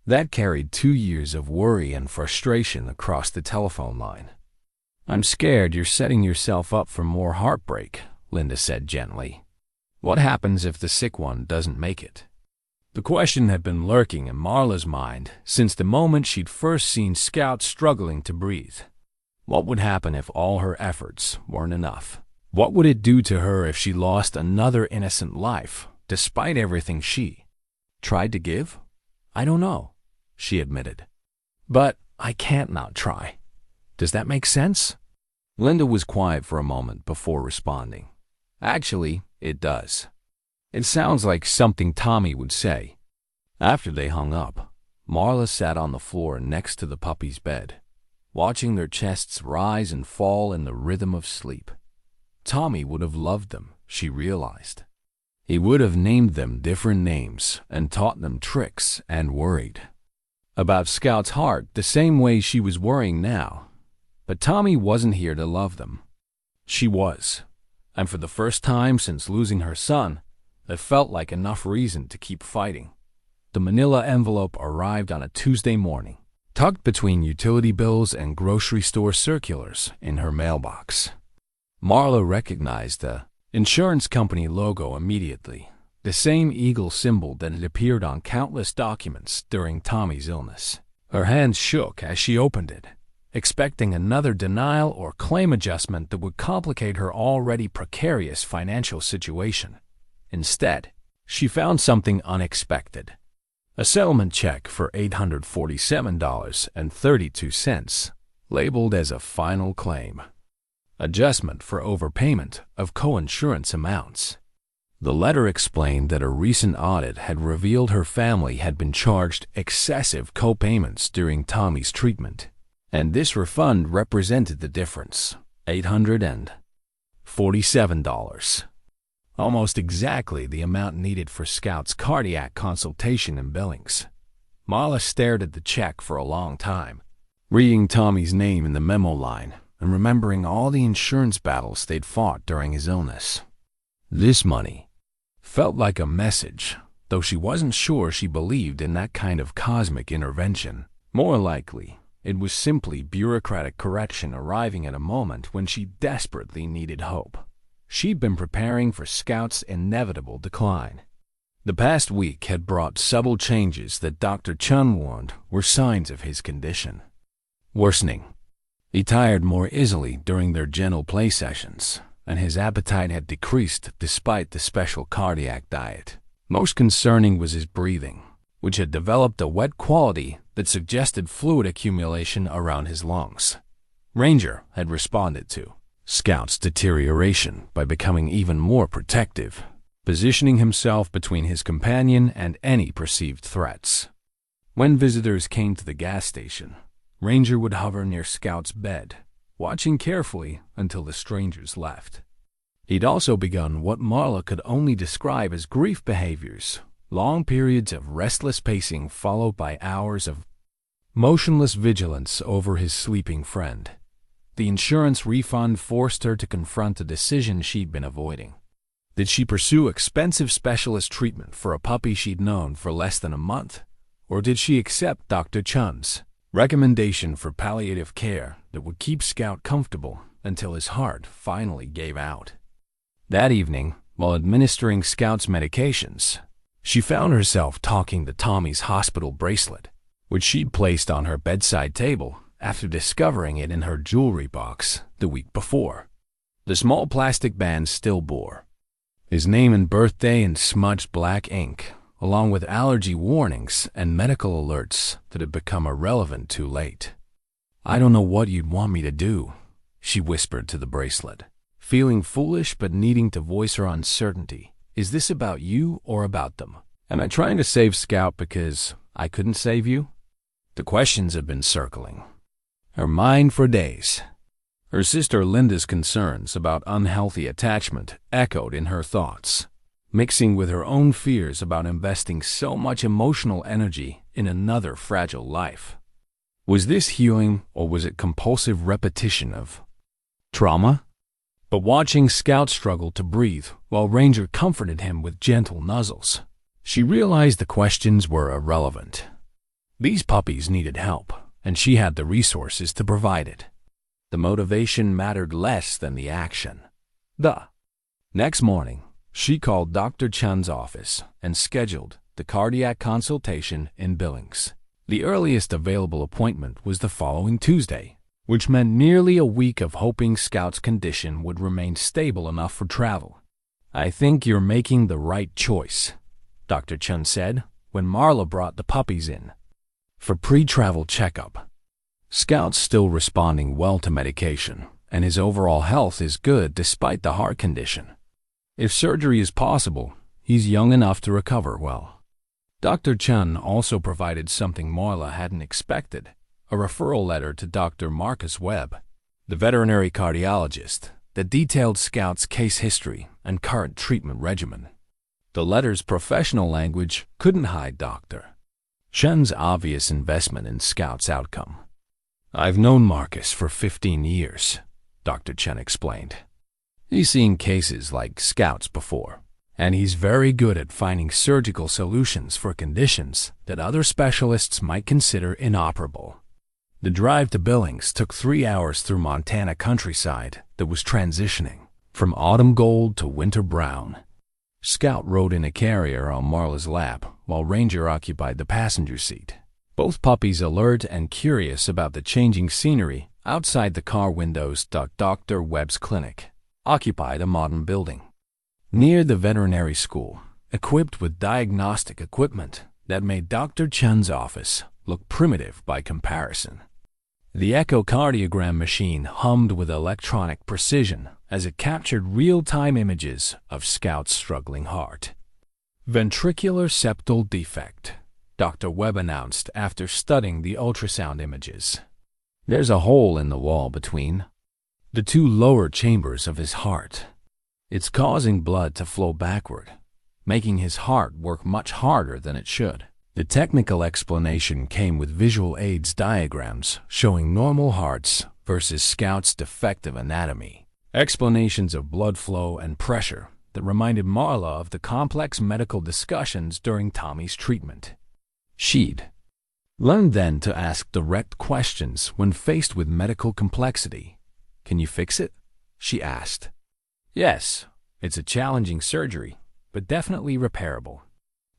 that carried 2 years of worry and frustration across the telephone line. "I'm scared you're setting yourself up for more heartbreak," Linda said gently. "What happens if the sick one doesn't make it?" The question had been lurking in Marla's mind since the moment she'd first seen Scout struggling to breathe. What would happen if all her efforts weren't enough? What would it do to her if she lost another innocent life, despite everything she tried to give? "I don't know," she admitted. "But I can't not try. Does that make sense?" Linda was quiet for a moment before responding. "Actually, it does. It sounds like something Tommy would say." After they hung up, Marla sat on the floor next to the puppy's bed, watching their chests rise and fall in the rhythm of sleep. Tommy would have loved them, she realized. He would have named them different names and taught them tricks and worried about Scout's heart the same way she was worrying now. But Tommy wasn't here to love them. She was. And for the first time since losing her son, it felt like enough reason to keep fighting. The manila envelope arrived on a Tuesday morning, tucked between utility bills and grocery store circulars in her mailbox. Marla recognized the insurance company logo immediately, the same eagle symbol that had appeared on countless documents during Tommy's illness. Her hands shook as she opened it, expecting another denial or claim adjustment that would complicate her already precarious financial situation. Instead, she found something unexpected. A settlement check for $847.32, labeled as a final claim. Adjustment for overpayment of co-insurance amounts. The letter explained that a recent audit had revealed her family had been charged excessive co-payments during Tommy's treatment, and this refund represented the difference, $847. Almost exactly the amount needed for Scout's cardiac consultation in Billings. Marla stared at the check for a long time, reading Tommy's name in the memo line and remembering all the insurance battles they'd fought during his illness. This money felt like a message, though she wasn't sure she believed in that kind of cosmic intervention. More likely, it was simply bureaucratic correction arriving at a moment when she desperately needed hope. She'd been preparing for Scout's inevitable decline. The past week had brought subtle changes that Dr. Chun warned were signs of his condition. Worsening. He tired more easily during their gentle play sessions, and his appetite had decreased despite the special cardiac diet. Most concerning was his breathing, which had developed a wet quality that suggested fluid accumulation around his lungs. Ranger had responded to Scout's deterioration by becoming even more protective, positioning himself between his companion and any perceived threats. When visitors came to the gas station, Ranger would hover near Scout's bed, watching carefully until the strangers left. He'd also begun what Marla could only describe as grief behaviors, long periods of restless pacing followed by hours of motionless vigilance over his sleeping friend. The insurance refund forced her to confront a decision she'd been avoiding. Did she pursue expensive specialist treatment for a puppy she'd known for less than a month? Or did she accept Dr. Chun's recommendation for palliative care that would keep Scout comfortable until his heart finally gave out? That evening, while administering Scout's medications, she found herself talking to Tommy's hospital bracelet, which she'd placed on her bedside table after discovering it in her jewelry box the week before. The small plastic band still bore his name and birthday in smudged black ink, along with allergy warnings and medical alerts that had become irrelevant too late. "I don't know what you'd want me to do," she whispered to the bracelet, feeling foolish but needing to voice her uncertainty. "Is this about you or about them? Am I trying to save Scout because I couldn't save you?" The questions had been circling her mind for days. Her sister Linda's concerns about unhealthy attachment echoed in her thoughts, mixing with her own fears about investing so much emotional energy in another fragile life. Was this healing, or was it compulsive repetition of trauma? But watching Scout struggle to breathe while Ranger comforted him with gentle nuzzles, she realized the questions were irrelevant. These puppies needed help, and she had the resources to provide it. The motivation mattered less than the action. The next morning, she called Dr. Chun's office and scheduled the cardiac consultation in Billings. The earliest available appointment was the following Tuesday, which meant nearly a week of hoping Scout's condition would remain stable enough for travel. "I think you're making the right choice," Dr. Chun said when Marla brought the puppies in for pre-travel checkup. "Scout's still responding well to medication, and his overall health is good despite the heart condition. If surgery is possible, he's young enough to recover well." Dr. Chun also provided something Marla hadn't expected, a referral letter to Dr. Marcus Webb, the veterinary cardiologist, that detailed Scout's case history and current treatment regimen. The letter's professional language couldn't hide Dr. Chun's obvious investment in Scout's outcome. "I've known Marcus for 15 years, Dr. Chun explained. "He's seen cases like Scout's before, and he's very good at finding surgical solutions for conditions that other specialists might consider inoperable." The drive to Billings took 3 hours through Montana countryside that was transitioning from autumn gold to winter brown. Scout rode in a carrier on Marla's lap while Ranger occupied the passenger seat, both puppies alert and curious about the changing scenery outside the car windows. Dr. Webb's clinic occupied a modern building near the veterinary school, equipped with diagnostic equipment that made Dr. Chen's office look primitive by comparison. The echocardiogram machine hummed with electronic precision as it captured real-time images of Scout's struggling heart. Ventricular septal defect, Dr. Webb announced after studying the ultrasound images. There's a hole in the wall between the two lower chambers of his heart. It's causing blood to flow backward, making his heart work much harder than it should. The technical explanation came with visual aids diagrams showing normal hearts versus Scout's defective anatomy. Explanations of blood flow and pressure that reminded Marla of the complex medical discussions during Tommy's treatment. She'd learned then to ask direct questions when faced with medical complexity. "Can you fix it?" she asked. "Yes, it's a challenging surgery, but definitely repairable."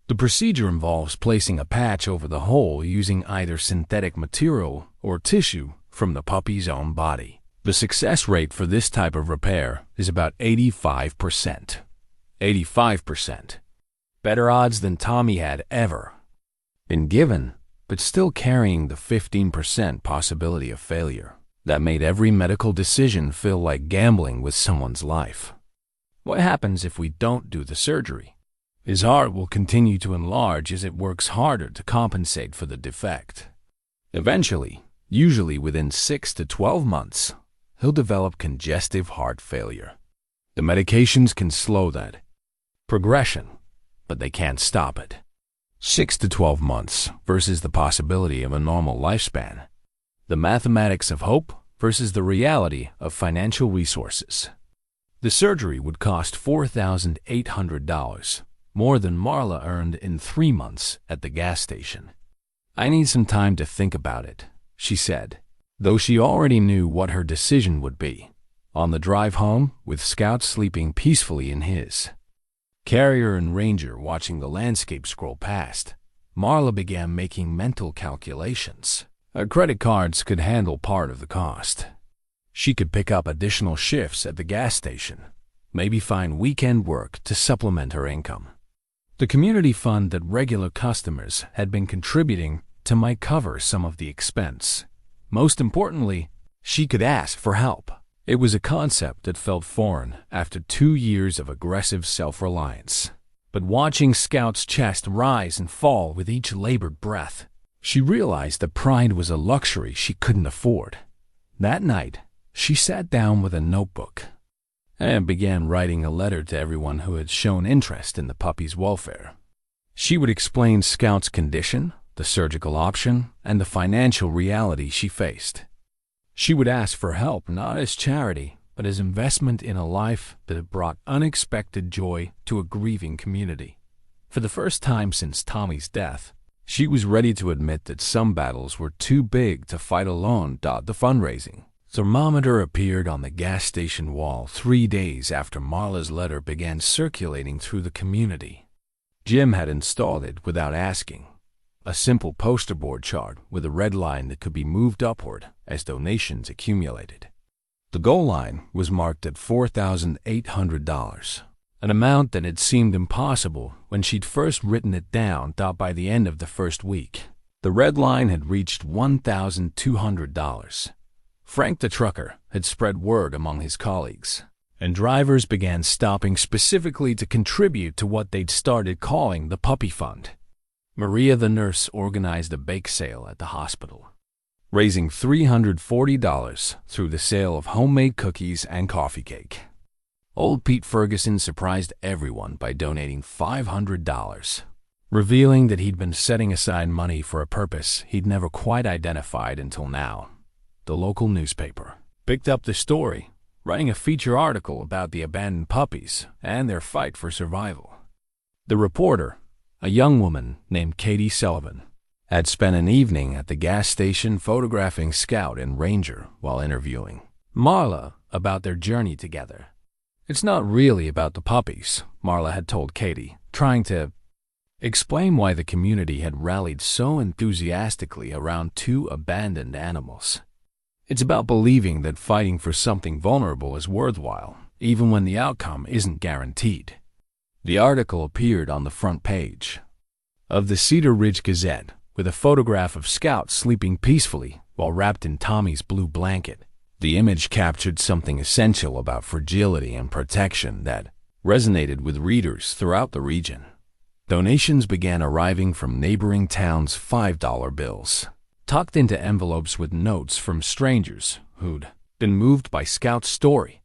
The procedure involves placing a patch over the hole using either synthetic material or tissue from the puppy's own body. The success rate for this type of repair is about 85%. 85%. Better odds than Tommy had ever been given, but still carrying the 15% possibility of failure. That made every medical decision feel like gambling with someone's life. What happens if we don't do the surgery? His heart will continue to enlarge as it works harder to compensate for the defect. Eventually, usually within 6 to 12 months, he'll develop congestive heart failure. The medications can slow that progression, but they can't stop it. 6 to 12 months versus the possibility of a normal lifespan. The mathematics of hope versus the reality of financial resources. The surgery would cost $4,800, more than Marla earned in 3 months at the gas station. "I need some time to think about it," she said, though she already knew what her decision would be. On the drive home, with Scout sleeping peacefully in his carrier and Ranger watching the landscape scroll past, Marla began making mental calculations. Her credit cards could handle part of the cost. She could pick up additional shifts at the gas station, maybe find weekend work to supplement her income. The community fund that regular customers had been contributing to might cover some of the expense. Most importantly, she could ask for help. It was a concept that felt foreign after 2 years of aggressive self-reliance. But watching Scout's chest rise and fall with each labored breath, she realized that pride was a luxury she couldn't afford. That night, she sat down with a notebook and began writing a letter to everyone who had shown interest in the puppy's welfare. She would explain Scout's condition, the surgical option, and the financial reality she faced. She would ask for help not as charity, but as investment in a life that had brought unexpected joy to a grieving community. For the first time since Tommy's death, she was ready to admit that some battles were too big to fight alone. The fundraising thermometer appeared on the gas station wall 3 days after Marla's letter began circulating through the community. Jim had installed it without asking. A simple poster board chart with a red line that could be moved upward as donations accumulated. The goal line was marked at $4,800, an amount that had seemed impossible when she'd first written it down. By the end of the first week, the red line had reached $1,200. Frank the trucker had spread word among his colleagues, and drivers began stopping specifically to contribute to what they'd started calling the Puppy Fund. Maria the nurse organized a bake sale at the hospital, raising $340 through the sale of homemade cookies and coffee cake. Old Pete Ferguson surprised everyone by donating $500, revealing that he'd been setting aside money for a purpose he'd never quite identified until now. The local newspaper picked up the story, writing a feature article about the abandoned puppies and their fight for survival. The reporter, a young woman named Katie Sullivan, had spent an evening at the gas station photographing Scout and Ranger while interviewing Marla about their journey together. "It's not really about the puppies," Marla had told Katie, trying to explain why the community had rallied so enthusiastically around 2 abandoned animals. "It's about believing that fighting for something vulnerable is worthwhile, even when the outcome isn't guaranteed." The article appeared on the front page. of the Cedar Ridge Gazette with a photograph of Scout sleeping peacefully while wrapped in Tommy's blue blanket. The image captured something essential about fragility and protection that resonated with readers throughout the region. Donations began arriving from neighboring towns' $5 bills, tucked into envelopes with notes from strangers who'd been moved by Scout's story.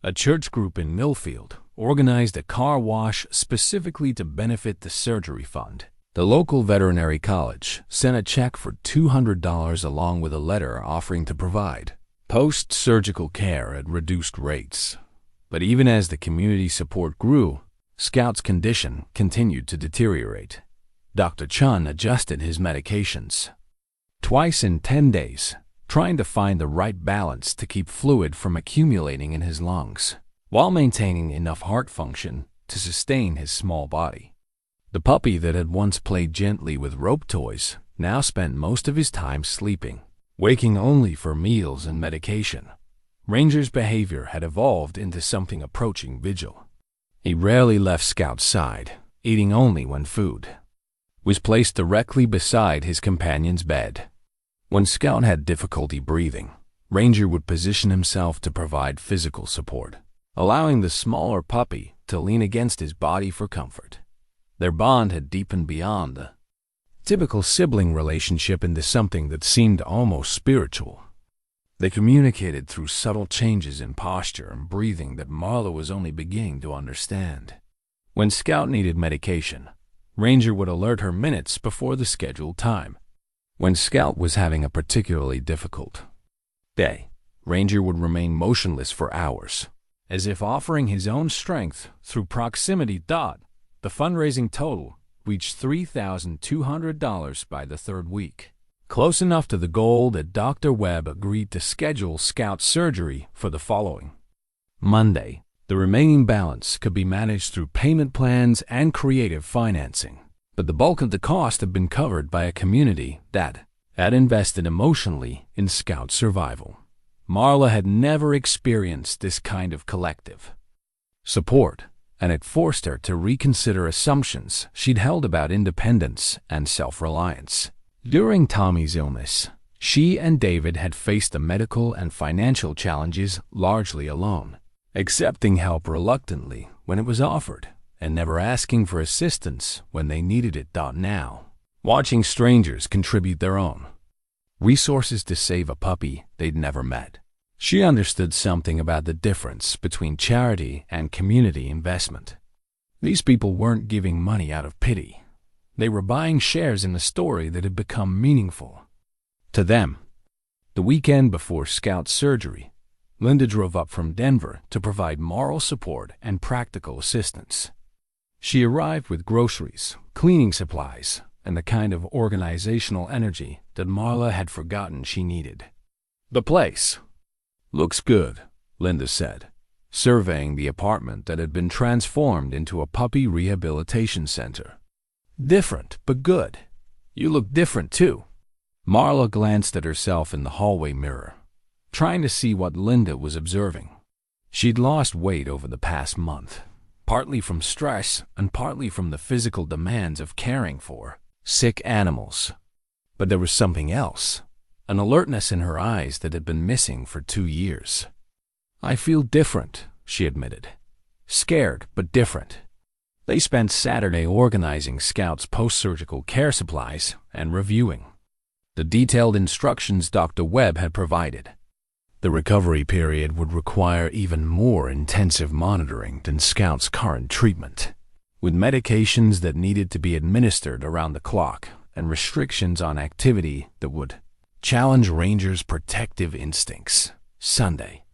A church group in Millfield organized a car wash specifically to benefit the surgery fund. The local veterinary college sent a check for $200 along with a letter offering to provide post-surgical care at reduced rates. But even as the community support grew, Scout's condition continued to deteriorate. Dr. Chun adjusted his medications twice in 10 days, trying to find the right balance to keep fluid from accumulating in his lungs, while maintaining enough heart function to sustain his small body. The puppy that had once played gently with rope toys now spent most of his time sleeping, waking only for meals and medication. Ranger's behavior had evolved into something approaching vigil. He rarely left Scout's side, eating only when food was placed directly beside his companion's bed. When Scout had difficulty breathing, Ranger would position himself to provide physical support, allowing the smaller puppy to lean against his body for comfort. Their bond had deepened beyond the typical sibling relationship into something that seemed almost spiritual. They communicated through subtle changes in posture and breathing that Marla was only beginning to understand. When Scout needed medication, Ranger would alert her minutes before the scheduled time. When Scout was having a particularly difficult day, Ranger would remain motionless for hours, as if offering his own strength through proximity. The fundraising total reached $3,200 by the third week, close enough to the goal that Dr. Webb agreed to schedule Scout's surgery for the following Monday. The remaining balance could be managed through payment plans and creative financing, but the bulk of the cost had been covered by a community that had invested emotionally in Scout's survival. Marla had never experienced this kind of collective support, and it forced her to reconsider assumptions she'd held about independence and self-reliance. During Tommy's illness, she and David had faced the medical and financial challenges largely alone, accepting help reluctantly when it was offered, and never asking for assistance when they needed it. Now, watching strangers contribute their own resources to save a puppy they'd never met, she understood something about the difference between charity and community investment. These people weren't giving money out of pity. They were buying shares in a story that had become meaningful to them. The weekend before Scout's surgery, Linda drove up from Denver to provide moral support and practical assistance. She arrived with groceries, cleaning supplies, and the kind of organizational energy that Marla had forgotten she needed. "The place looks good," Linda said, surveying the apartment that had been transformed into a puppy rehabilitation center. "Different, but good. You look different, too." Marla glanced at herself in the hallway mirror, trying to see what Linda was observing. She'd lost weight over the past month, partly from stress and partly from the physical demands of caring for sick animals. But there was something else, an alertness in her eyes that had been missing for 2 years. "I feel different," she admitted. "Scared, but different." They spent Saturday organizing Scout's post-surgical care supplies and reviewing the detailed instructions Dr. Webb had provided. The recovery period would require even more intensive monitoring than Scout's current treatment, with medications that needed to be administered around the clock and restrictions on activity that would challenge Ranger's protective instincts. Sunday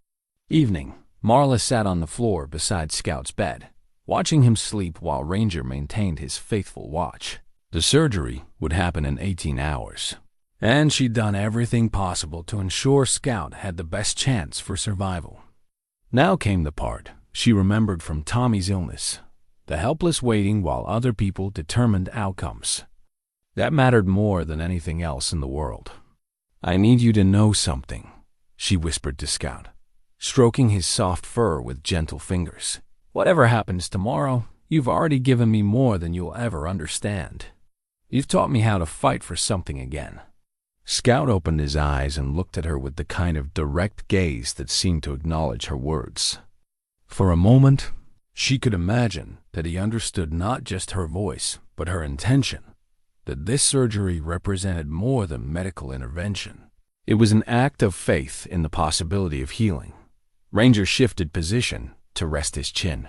evening, Marla sat on the floor beside Scout's bed, watching him sleep while Ranger maintained his faithful watch. The surgery would happen in 18 hours. And she'd done everything possible to ensure Scout had the best chance for survival. Now came the part she remembered from Tommy's illness, the helpless waiting while other people determined outcomes. That mattered more than anything else in the world. "I need you to know something," she whispered to Scout, stroking his soft fur with gentle fingers. "Whatever happens tomorrow, you've already given me more than you'll ever understand." You've taught me how to fight for something again." Scout opened his eyes and looked at her with the kind of direct gaze that seemed to acknowledge her words. For a moment, she could imagine that he understood not just her voice, but her intention, that this surgery represented more than medical intervention. It was an act of faith in the possibility of healing. Ranger shifted position to rest his chin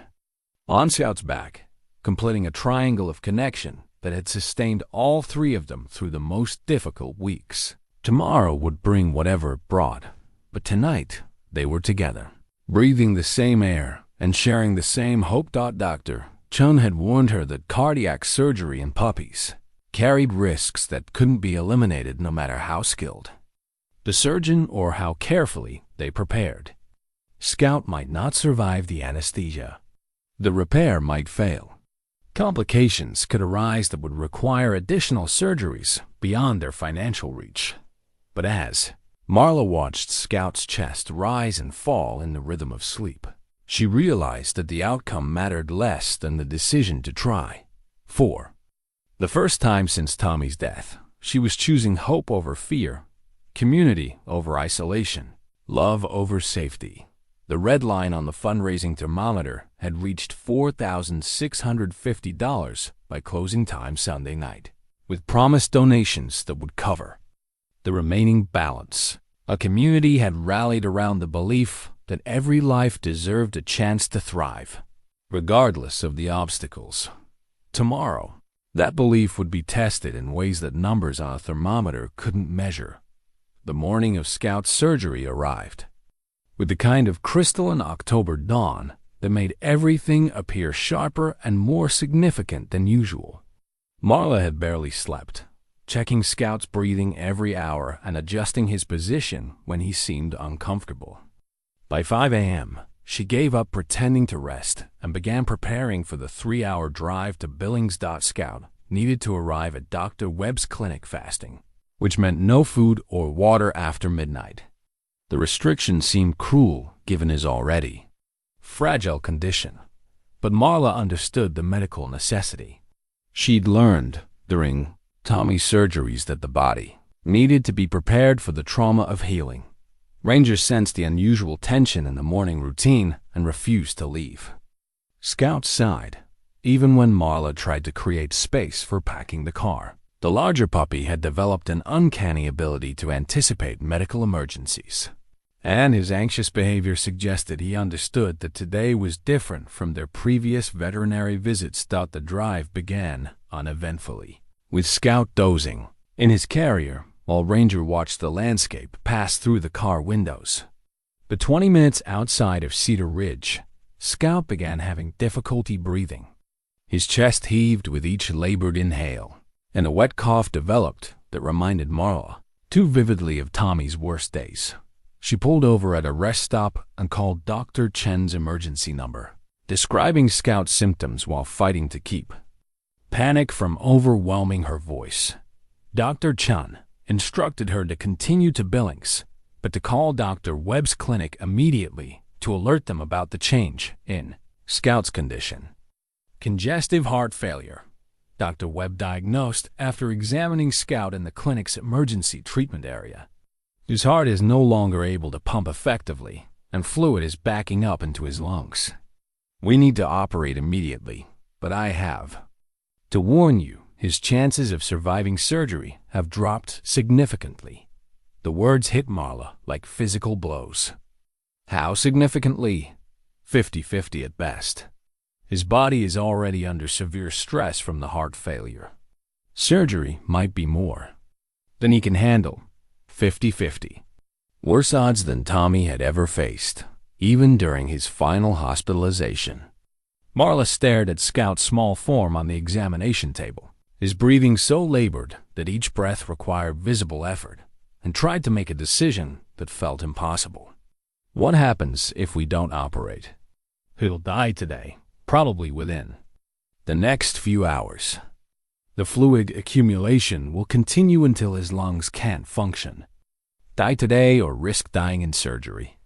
on Scout's back, completing a triangle of connection that had sustained all three of them through the most difficult weeks. Tomorrow would bring whatever it brought, but tonight they were together, breathing the same air and sharing the same hope. Dr. Chun had warned her that cardiac surgery in puppies carried risks that couldn't be eliminated no matter how skilled the surgeon or how carefully they prepared. Scout might not survive the anesthesia. The repair might fail. Complications could arise that would require additional surgeries beyond their financial reach. But as Marla watched Scout's chest rise and fall in the rhythm of sleep, she realized that the outcome mattered less than the decision to try. For the first time since Tommy's death, she was choosing hope over fear, community over isolation, love over safety. The red line on the fundraising thermometer had reached $4,650 by closing time Sunday night, with promised donations that would cover the remaining balance. A community had rallied around the belief that every life deserved a chance to thrive, regardless of the obstacles. Tomorrow, that belief would be tested in ways that numbers on a thermometer couldn't measure. The morning of Scout's surgery arrived, with the kind of crystalline October dawn that made everything appear sharper and more significant than usual. Marla had barely slept, checking Scout's breathing every hour and adjusting his position when he seemed uncomfortable. By 5 a.m., she gave up pretending to rest and began preparing for the 3-hour drive to Billings. Scout needed to arrive at Dr. Webb's clinic fasting, which meant no food or water after midnight. The restriction seemed cruel given his already fragile condition, but Marla understood the medical necessity. She'd learned during Tommy's surgeries that the body needed to be prepared for the trauma of healing. Ranger sensed the unusual tension in the morning routine and refused to leave. Scout sighed, even when Marla tried to create space for packing the car. The larger puppy had developed an uncanny ability to anticipate medical emergencies, and his anxious behavior suggested he understood that today was different from their previous veterinary visits. The drive began uneventfully, with Scout dozing in his carrier while Ranger watched the landscape pass through the car windows. But 20 minutes outside of Cedar Ridge, Scout began having difficulty breathing. His chest heaved with each labored inhale, and a wet cough developed that reminded Marla too vividly of Tommy's worst days. She pulled over at a rest stop and called Dr. Chen's emergency number, describing Scout's symptoms while fighting to keep panic from overwhelming her voice. Dr. Chen instructed her to continue to Billings, but to call Dr. Webb's clinic immediately to alert them about the change in Scout's condition. Congestive heart failure, Dr. Webb diagnosed after examining Scout in the clinic's emergency treatment area. His heart is no longer able to pump effectively, and fluid is backing up into his lungs. We need to operate immediately, but I have to warn you, his chances of surviving surgery have dropped significantly. The words hit Marla like physical blows. How significantly? 50-50 at best. His body is already under severe stress from the heart failure. Surgery might be more than he can handle. 50-50. Worse odds than Tommy had ever faced, even during his final hospitalization. Marla stared at Scout's small form on the examination table, his breathing so labored that each breath required visible effort, and tried to make a decision that felt impossible. What happens if we don't operate? He'll die today, probably within the next few hours. The fluid accumulation will continue until his lungs can't function. Die today or risk dying in surgery.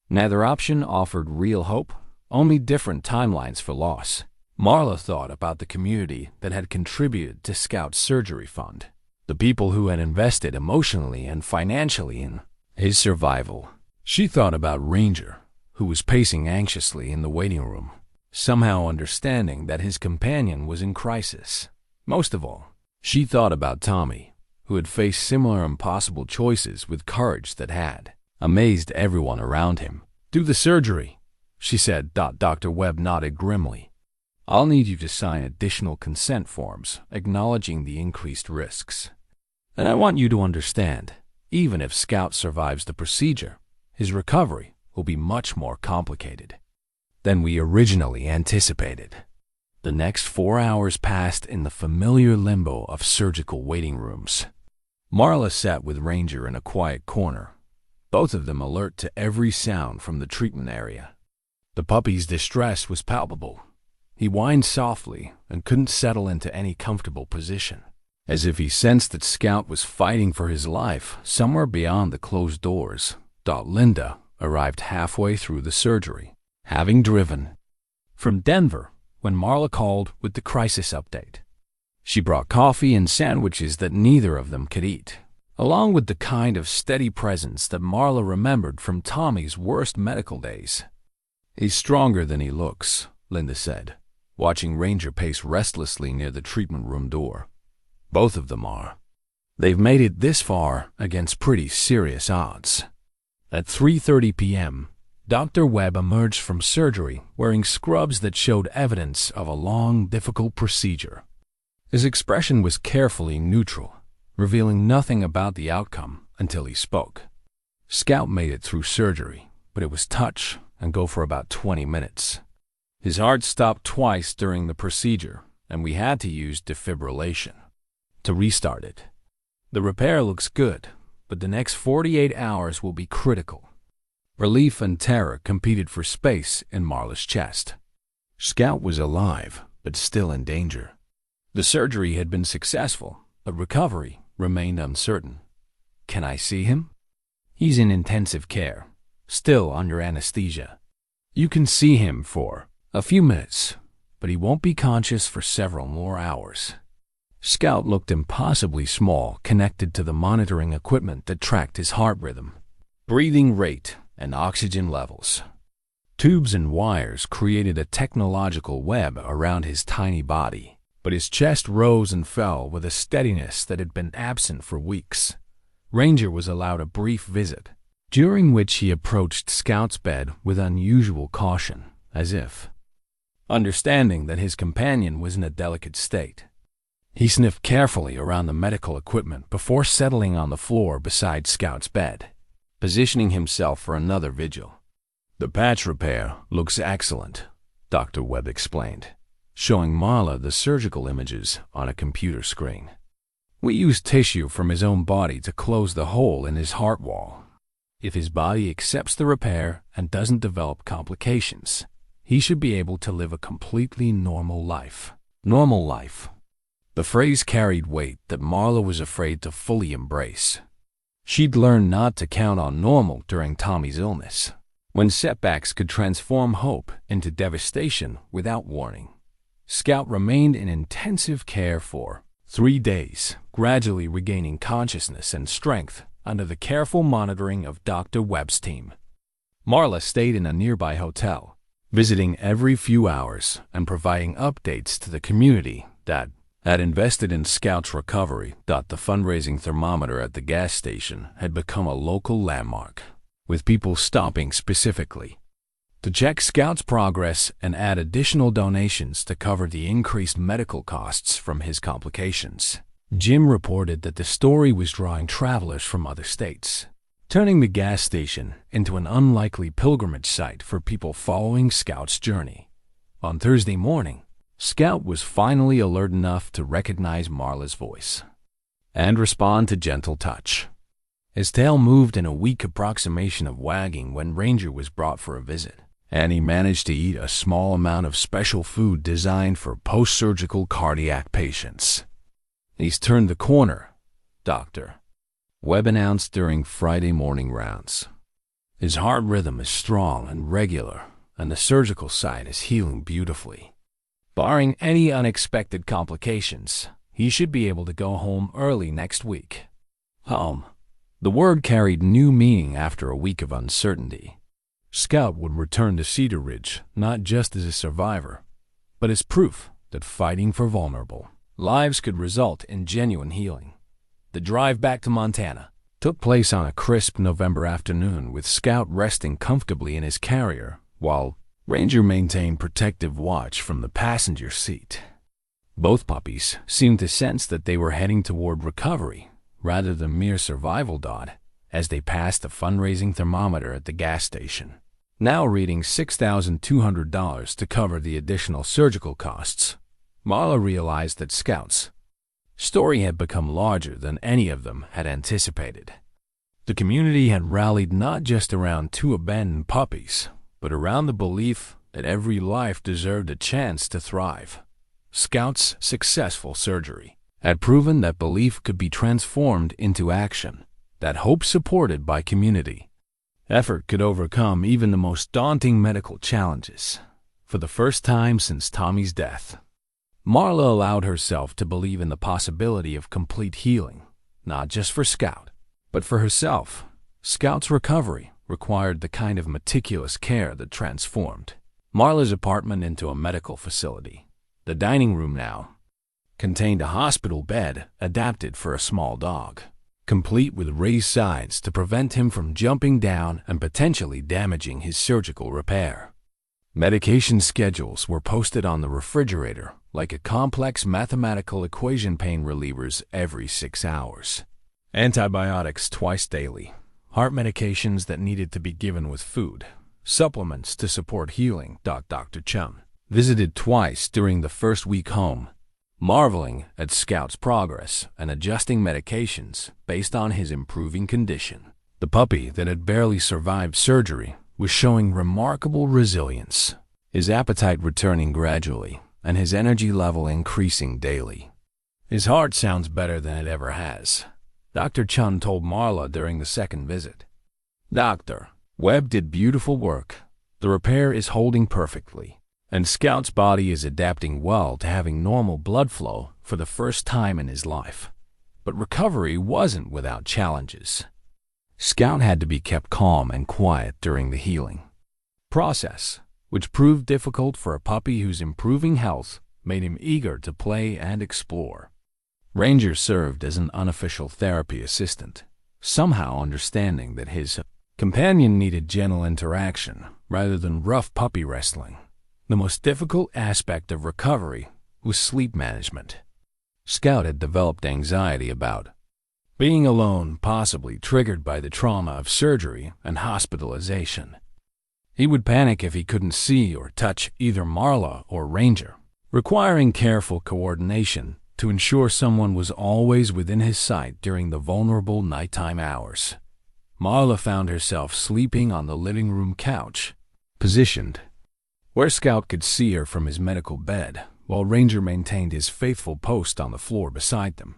Neither option offered real hope, only different timelines for loss. Marla thought about the community that had contributed to Scout's surgery fund, the people who had invested emotionally and financially in his survival. She thought about Ranger, who was pacing anxiously in the waiting room, somehow understanding that his companion was in crisis. Most of all, she thought about Tommy, who had faced similar impossible choices with courage that had amazed everyone around him. "Do the surgery," she said. Dr. Webb nodded grimly. "I'll need you to sign additional consent forms acknowledging the increased risks. And I want you to understand, even if Scout survives the procedure, his recovery will be much more complicated than we originally anticipated." The next 4 hours passed in the familiar limbo of surgical waiting rooms. Marla sat with Ranger in a quiet corner, both of them alert to every sound from the treatment area. The puppy's distress was palpable. He whined softly and couldn't settle into any comfortable position, as if he sensed that Scout was fighting for his life somewhere beyond the closed doors. Linda arrived halfway through the surgery, having driven from Denver when Marla called with the crisis update. She brought coffee and sandwiches that neither of them could eat, along with the kind of steady presence that Marla remembered from Tommy's worst medical days. "He's stronger than he looks," Linda said, watching Ranger pace restlessly near the treatment room door. "Both of them are. They've made it this far against pretty serious odds." At 3:30 p.m., Dr. Webb emerged from surgery wearing scrubs that showed evidence of a long, difficult procedure. His expression was carefully neutral, revealing nothing about the outcome until he spoke. Scout made it through surgery, but it was touch and go for about 20 minutes. His heart stopped twice during the procedure, and we had to use defibrillation to restart it. The repair looks good, but the next 48 hours will be critical. Relief and terror competed for space in Marla's chest. Scout was alive, but still in danger. The surgery had been successful, but recovery remained uncertain. "Can I see him?" "He's in intensive care, still under anesthesia. You can see him for a few minutes, but he won't be conscious for several more hours." Scout looked impossibly small connected to the monitoring equipment that tracked his heart rhythm, breathing rate, and oxygen levels. Tubes and wires created a technological web around his tiny body, but his chest rose and fell with a steadiness that had been absent for weeks. Ranger was allowed a brief visit, during which he approached Scout's bed with unusual caution, as if understanding that his companion was in a delicate state. He sniffed carefully around the medical equipment before settling on the floor beside Scout's bed, positioning himself for another vigil. "The patch repair looks excellent," Dr. Webb explained, showing Marla the surgical images on a computer screen. "We used tissue from his own body to close the hole in his heart wall. If his body accepts the repair and doesn't develop complications, he should be able to live a completely normal life." Normal life. The phrase carried weight that Marla was afraid to fully embrace. She'd learned not to count on normal during Tommy's illness, when setbacks could transform hope into devastation without warning. Scout remained in intensive care for 3 days, gradually regaining consciousness and strength under the careful monitoring of Dr. Webb's team. Marla stayed in a nearby hotel, visiting every few hours and providing updates to the community that had invested in Scout's recovery. The fundraising thermometer at the gas station had become a local landmark, with people stopping specifically to check Scout's progress and add additional donations to cover the increased medical costs from his complications. Jim reported that the story was drawing travelers from other states, turning the gas station into an unlikely pilgrimage site for people following Scout's journey. On Thursday morning, Scout was finally alert enough to recognize Marla's voice and respond to gentle touch. His tail moved in a weak approximation of wagging when Ranger was brought for a visit, and he managed to eat a small amount of special food designed for post-surgical cardiac patients. "He's turned the corner, Doctor," Webb announced during Friday morning rounds. "His heart rhythm is strong and regular, and the surgical site is healing beautifully. Barring any unexpected complications, he should be able to go home early next week. Home. The word carried new meaning after a week of uncertainty. Scout would return to Cedar Ridge not just as a survivor, but as proof that fighting for vulnerable lives could result in genuine healing. The drive back to Montana took place on a crisp November afternoon, with Scout resting comfortably in his carrier while Ranger maintained protective watch from the passenger seat. Both puppies seemed to sense that they were heading toward recovery rather than mere survival. As they passed the fundraising thermometer at the gas station, now reading $6,200 to cover the additional surgical costs, Marla realized that Scout's story had become larger than any of them had anticipated. The community had rallied not just around two abandoned puppies, but around the belief that every life deserved a chance to thrive. Scout's successful surgery had proven that belief could be transformed into action, that hope supported by community effort could overcome even the most daunting medical challenges. For the first time since Tommy's death, Marla allowed herself to believe in the possibility of complete healing, not just for Scout, but for herself. Scout's recovery required the kind of meticulous care that transformed Marla's apartment into a medical facility. The dining room now contained a hospital bed adapted for a small dog, complete with raised sides to prevent him from jumping down and potentially damaging his surgical repair. Medication schedules were posted on the refrigerator like a complex mathematical equation, pain relievers every 6 hours, antibiotics twice daily, heart medications that needed to be given with food, supplements to support healing. Dr. Chun visited twice during the first week home, marveling at Scout's progress and adjusting medications based on his improving condition. The puppy that had barely survived surgery was showing remarkable resilience, his appetite returning gradually and his energy level increasing daily. His heart sounds better than it ever has, Dr. Chun told Marla during the second visit. Dr. Webb did beautiful work. The repair is holding perfectly, and Scout's body is adapting well to having normal blood flow for the first time in his life. But recovery wasn't without challenges. Scout had to be kept calm and quiet during the healing process, which proved difficult for a puppy whose improving health made him eager to play and explore. Ranger served as an unofficial therapy assistant, somehow understanding that his companion needed gentle interaction rather than rough puppy wrestling. The most difficult aspect of recovery was sleep management. Scout had developed anxiety about being alone, possibly triggered by the trauma of surgery and hospitalization. He would panic if he couldn't see or touch either Marla or Ranger, requiring careful coordination to ensure someone was always within his sight during the vulnerable nighttime hours. Marla found herself sleeping on the living room couch, positioned where Scout could see her from his medical bed, while Ranger maintained his faithful post on the floor beside them.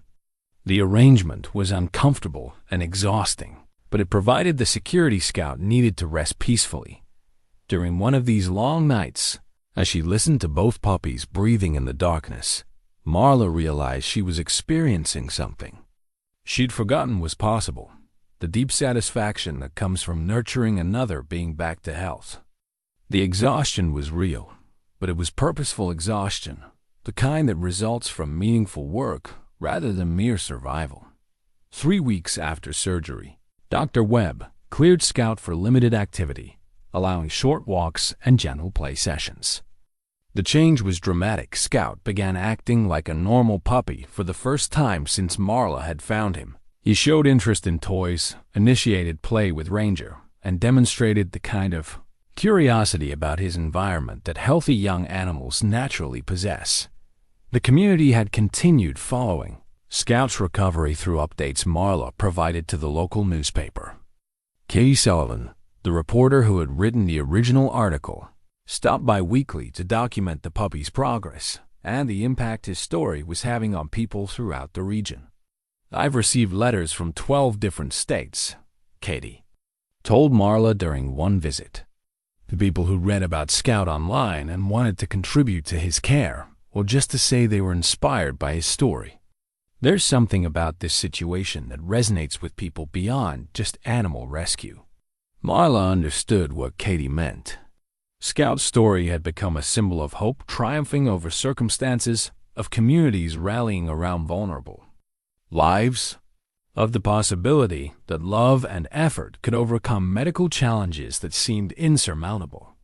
The arrangement was uncomfortable and exhausting, but it provided the security Scout needed to rest peacefully. During one of these long nights, as she listened to both puppies breathing in the darkness, Marla realized she was experiencing something she'd forgotten was possible: the deep satisfaction that comes from nurturing another being back to health. The exhaustion was real, but it was purposeful exhaustion, the kind that results from meaningful work rather than mere survival. 3 weeks after surgery, Dr. Webb cleared Scout for limited activity, allowing short walks and gentle play sessions. The change was dramatic. Scout began acting like a normal puppy for the first time since Marla had found him. He showed interest in toys, initiated play with Ranger, and demonstrated the kind of curiosity about his environment that healthy young animals naturally possess. The community had continued following Scout's recovery through updates Marla provided to the local newspaper. Katie Sullivan, the reporter who had written the original article, stopped by weekly to document the puppy's progress and the impact his story was having on people throughout the region. "I've received letters from 12 different states," Katie told Marla during one visit. The people who read about Scout online and wanted to contribute to his care or just to say they were inspired by his story. There's something about this situation that resonates with people beyond just animal rescue. Marla understood what Katie meant. Scout's story had become a symbol of hope triumphing over circumstances, of communities rallying around vulnerable lives, of the possibility that love and effort could overcome medical challenges that seemed insurmountable.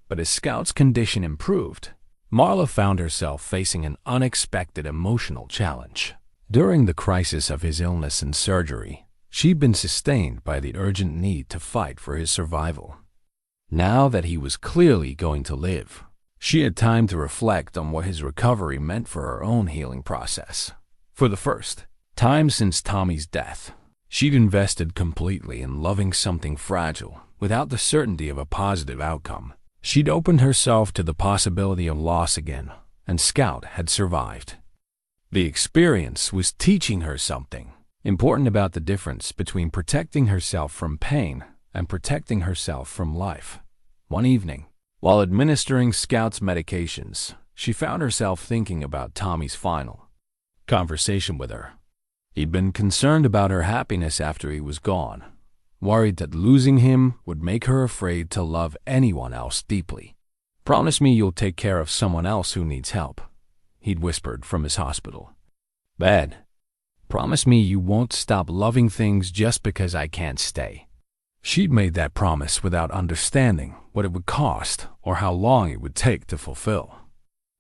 But as Scout's condition improved, Marla found herself facing an unexpected emotional challenge. During the crisis of his illness and surgery, she'd been sustained by the urgent need to fight for his survival. Now that he was clearly going to live, she had time to reflect on what his recovery meant for her own healing process. For the first time since Tommy's death, she'd invested completely in loving something fragile without the certainty of a positive outcome. She'd opened herself to the possibility of loss again, and Scout had survived. The experience was teaching her something important about the difference between protecting herself from pain and protecting herself from life. One evening, while administering Scout's medications, she found herself thinking about Tommy's final conversation with her. He'd been concerned about her happiness after he was gone, worried that losing him would make her afraid to love anyone else deeply. "Promise me you'll take care of someone else who needs help," he'd whispered from his hospital bed. "Promise me you won't stop loving things just because I can't stay." She'd made that promise without understanding what it would cost or how long it would take to fulfill.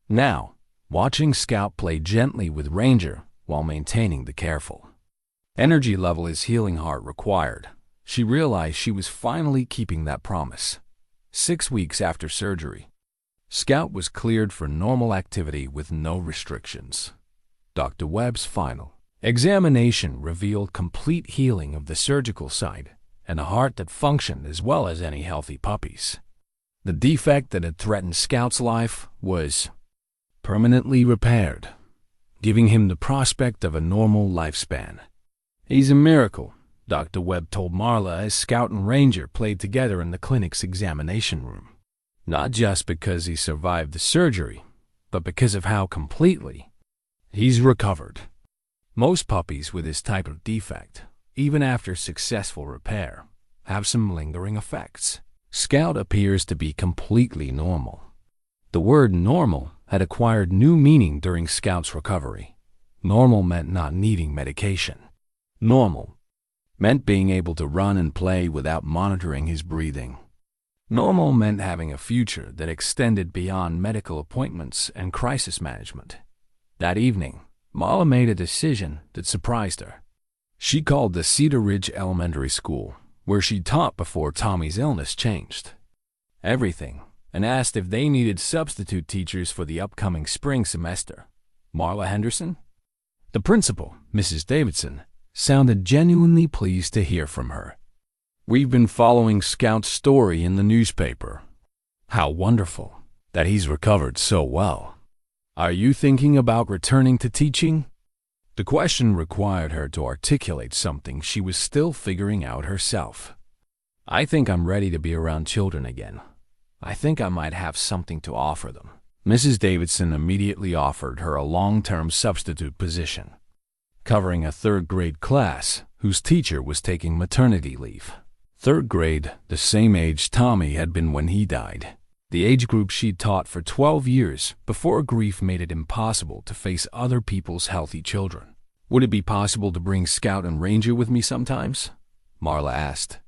Now, watching Scout play gently with Ranger while maintaining the careful energy level his healing heart required, she realized she was finally keeping that promise. 6 weeks after surgery, Scout was cleared for normal activity with no restrictions. Dr. Webb's final examination revealed complete healing of the surgical side and a heart that functioned as well as any healthy puppy's. The defect that had threatened Scout's life was permanently repaired, giving him the prospect of a normal lifespan. "He's a miracle," Dr. Webb told Marla as Scout and Ranger played together in the clinic's examination room. Not just because he survived the surgery, but because of how completely he's recovered. Most puppies with this type of defect, even after successful repair, have some lingering effects. Scout appears to be completely normal. The word normal had acquired new meaning during Scout's recovery. Normal meant not needing medication. Normal meant being able to run and play without monitoring his breathing. Normal meant having a future that extended beyond medical appointments and crisis management. That evening, Marla made a decision that surprised her. She called the Cedar Ridge Elementary School, where she taught before Tommy's illness changed everything, and asked if they needed substitute teachers for the upcoming spring semester. Marla Henderson, the principal, Mrs. Davidson, sounded genuinely pleased to hear from her. "We've been following Scout's story in the newspaper. How wonderful that he's recovered so well. Are you thinking about returning to teaching?" The question required her to articulate something she was still figuring out herself. "I think I'm ready to be around children again. I think I might have something to offer them." Mrs. Davidson immediately offered her a long-term substitute position, covering a third-grade class whose teacher was taking maternity leave. Third grade, the same age Tommy had been when he died. The age group she'd taught for 12 years before grief made it impossible to face other people's healthy children. "Would it be possible to bring Scout and Ranger with me sometimes?" Marla asked.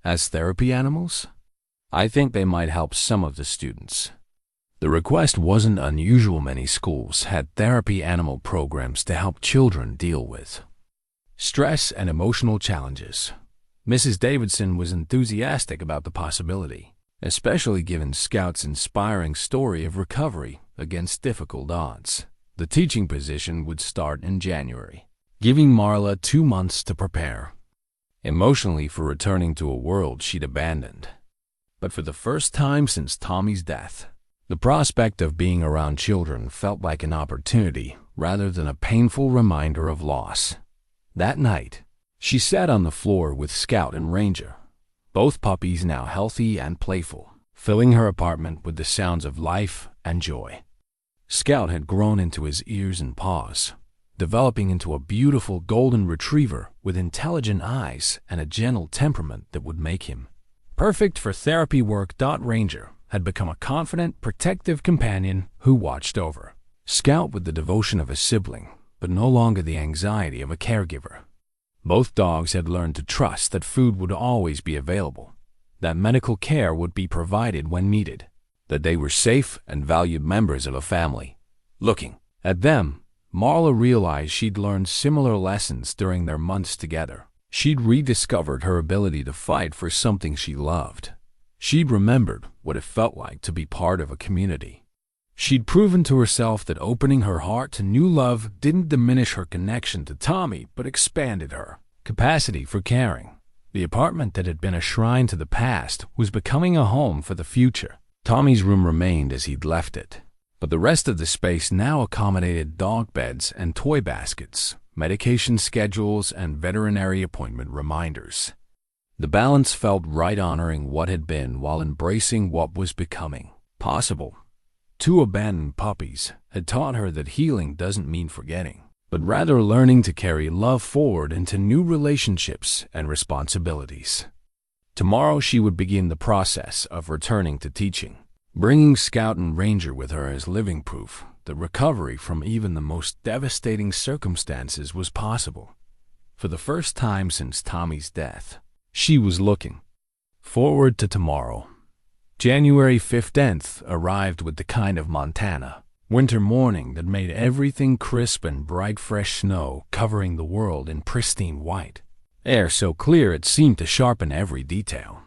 "As therapy animals? I think they might help some of the students." The request wasn't unusual. Many schools had therapy animal programs to help children deal with stress and emotional challenges. Mrs. Davidson was enthusiastic about the possibility, especially given Scout's inspiring story of recovery against difficult odds. The teaching position would start in January, giving Marla 2 months to prepare emotionally for returning to a world she'd abandoned. But for the first time since Tommy's death, the prospect of being around children felt like an opportunity rather than a painful reminder of loss. That night, she sat on the floor with Scout and Ranger, both puppies now healthy and playful, filling her apartment with the sounds of life and joy. Scout had grown into his ears and paws, developing into a beautiful golden retriever with intelligent eyes and a gentle temperament that would make him perfect for therapy work. Ranger had become a confident, protective companion who watched over Scout with the devotion of a sibling, but no longer the anxiety of a caregiver. Both dogs had learned to trust that food would always be available, that medical care would be provided when needed, that they were safe and valued members of a family. Looking at them, Marla realized she'd learned similar lessons during their months together. She'd rediscovered her ability to fight for something she loved. She'd remembered what it felt like to be part of a community. She'd proven to herself that opening her heart to new love didn't diminish her connection to Tommy, but expanded her capacity for caring. The apartment that had been a shrine to the past was becoming a home for the future. Tommy's room remained as he'd left it, but the rest of the space now accommodated dog beds and toy baskets, medication schedules, and veterinary appointment reminders. The balance felt right, honoring what had been while embracing what was becoming possible. Two abandoned puppies had taught her that healing doesn't mean forgetting, but rather learning to carry love forward into new relationships and responsibilities. Tomorrow she would begin the process of returning to teaching, bringing Scout and Ranger with her as living proof that recovery from even the most devastating circumstances was possible. For the first time since Tommy's death, she was looking forward to tomorrow. January 15th arrived with the kind of Montana winter morning that made everything crisp and bright. Fresh snow covering the world in pristine white. Air so clear it seemed to sharpen every detail.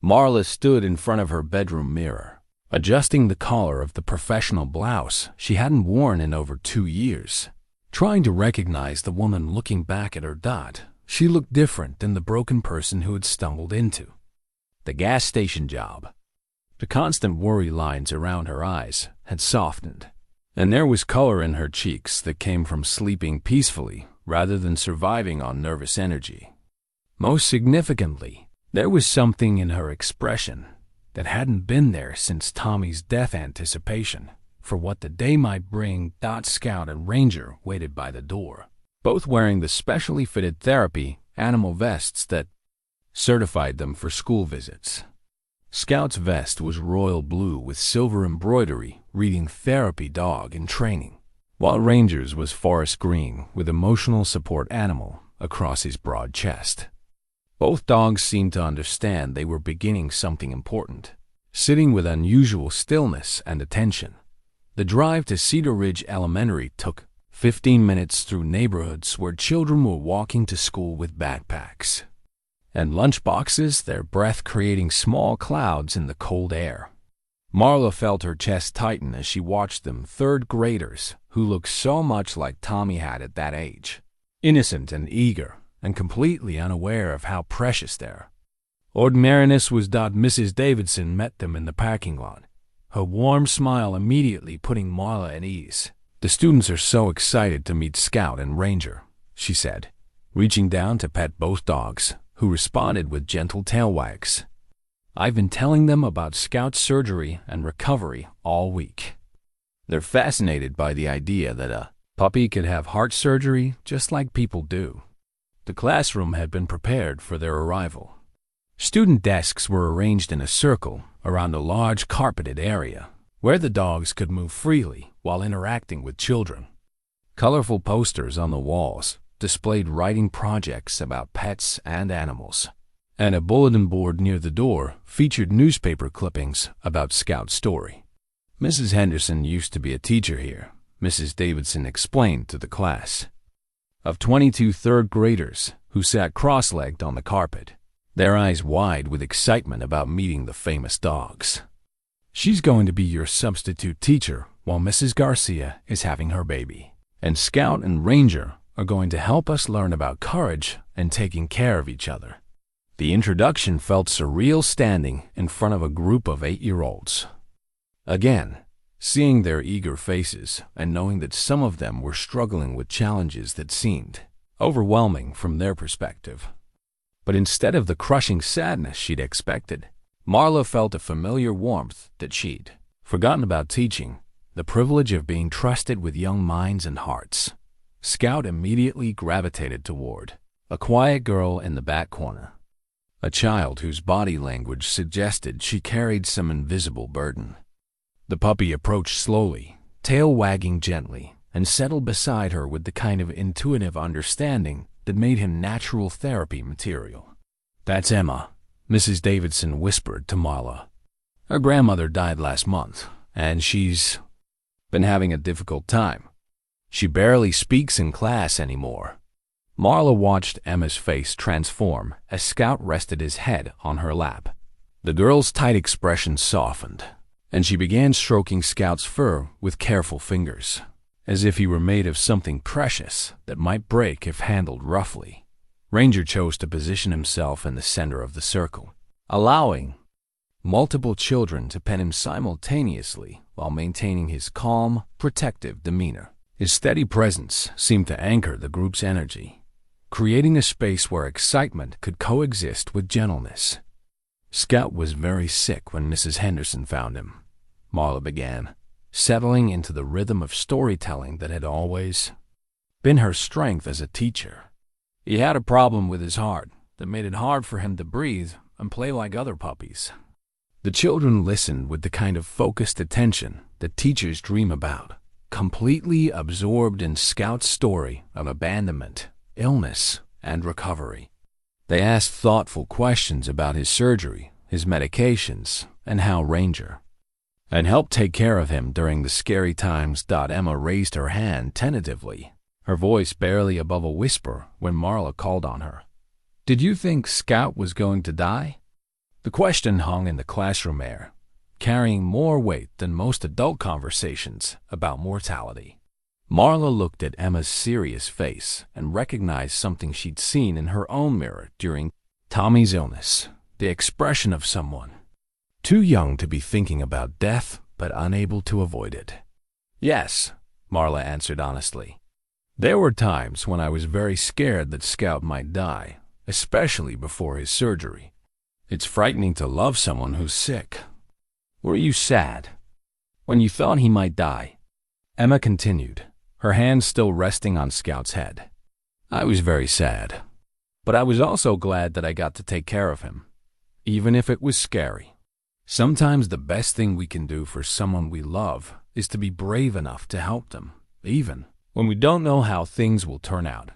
Marla stood in front of her bedroom mirror, adjusting the collar of the professional blouse she hadn't worn in over 2 years. Trying to recognize the woman looking back at her. She looked different than the broken person who had stumbled into the gas station job. The constant worry lines around her eyes had softened, and there was color in her cheeks that came from sleeping peacefully rather than surviving on nervous energy. Most significantly, there was something in her expression that hadn't been there since Tommy's death. Anticipation for what the day might bring. Scout and Ranger waited by the door, both wearing the specially fitted therapy animal vests that certified them for school visits. Scout's vest was royal blue with silver embroidery reading Therapy Dog in Training, while Ranger's was forest green with Emotional Support Animal across his broad chest. Both dogs seemed to understand they were beginning something important, sitting with unusual stillness and attention. The drive to Cedar Ridge Elementary took 15 minutes through neighborhoods where children were walking to school with backpacks and lunchboxes, their breath creating small clouds in the cold air. Marla felt her chest tighten as she watched them, third graders who looked so much like Tommy had at that age, innocent and eager and completely unaware of how precious their ordinariness was. Mrs. Davidson met them in the parking lot, her warm smile immediately putting Marla at ease. "The students are so excited to meet Scout and Ranger," she said, reaching down to pet both dogs, who responded with gentle tail wags. "I've been telling them about Scout's surgery and recovery all week. They're fascinated by the idea that a puppy could have heart surgery just like people do." The classroom had been prepared for their arrival. Student desks were arranged in a circle around a large carpeted area where the dogs could move freely while interacting with children. Colorful posters on the walls displayed writing projects about pets and animals, and a bulletin board near the door featured newspaper clippings about Scout's story. "Mrs. Henderson used to be a teacher here," Mrs. Davidson explained to the class of 22 third graders who sat cross-legged on the carpet, their eyes wide with excitement about meeting the famous dogs. "She's going to be your substitute teacher while Mrs. Garcia is having her baby, and Scout and Ranger are going to help us learn about courage and taking care of each other." The introduction felt surreal, standing in front of a group of 8-year-olds. Again, seeing their eager faces and knowing that some of them were struggling with challenges that seemed overwhelming from their perspective. But instead of the crushing sadness she'd expected, Marla felt a familiar warmth that she'd forgotten about teaching. the privilege of being trusted with young minds and hearts. Scout immediately gravitated toward a quiet girl in the back corner, a child whose body language suggested she carried some invisible burden. The puppy approached slowly, tail wagging gently, and settled beside her with the kind of intuitive understanding that made him natural therapy material. "That's Emma," Mrs. Davidson whispered to Marla. "Her grandmother died last month, and she's been having a difficult time. She barely speaks in class anymore." Marla watched Emma's face transform as Scout rested his head on her lap. The girl's tight expression softened, and she began stroking Scout's fur with careful fingers, as if he were made of something precious that might break if handled roughly. Ranger chose to position himself in the center of the circle, allowing multiple children to pet him simultaneously while maintaining his calm, protective demeanor. His steady presence seemed to anchor the group's energy, creating a space where excitement could coexist with gentleness. Scout was very sick when Mrs. Henderson found him, Marla began, settling into the rhythm of storytelling that had always been her strength as a teacher. He had a problem with his heart that made it hard for him to breathe and play like other puppies. The children listened with the kind of focused attention that teachers dream about, completely absorbed in Scout's story of abandonment, illness, and recovery. They asked thoughtful questions about his surgery, his medications, and how Ranger had helped take care of him during the scary times. Emma raised her hand tentatively, her voice barely above a whisper when Marla called on her. "Did you think Scout was going to die?" The question hung in the classroom air, carrying more weight than most adult conversations about mortality. Marla looked at Emma's serious face and recognized something she'd seen in her own mirror during Tommy's illness, the expression of someone too young to be thinking about death but unable to avoid it. "Yes," Marla answered honestly. "There were times when I was very scared that Scout might die, especially before his surgery. It's frightening to love someone who's sick." "Were you sad when you thought he might die?" Emma continued, her hand still resting on Scout's head. "I was very sad, but I was also glad that I got to take care of him, even if it was scary. Sometimes the best thing we can do for someone we love is to be brave enough to help them, even when we don't know how things will turn out."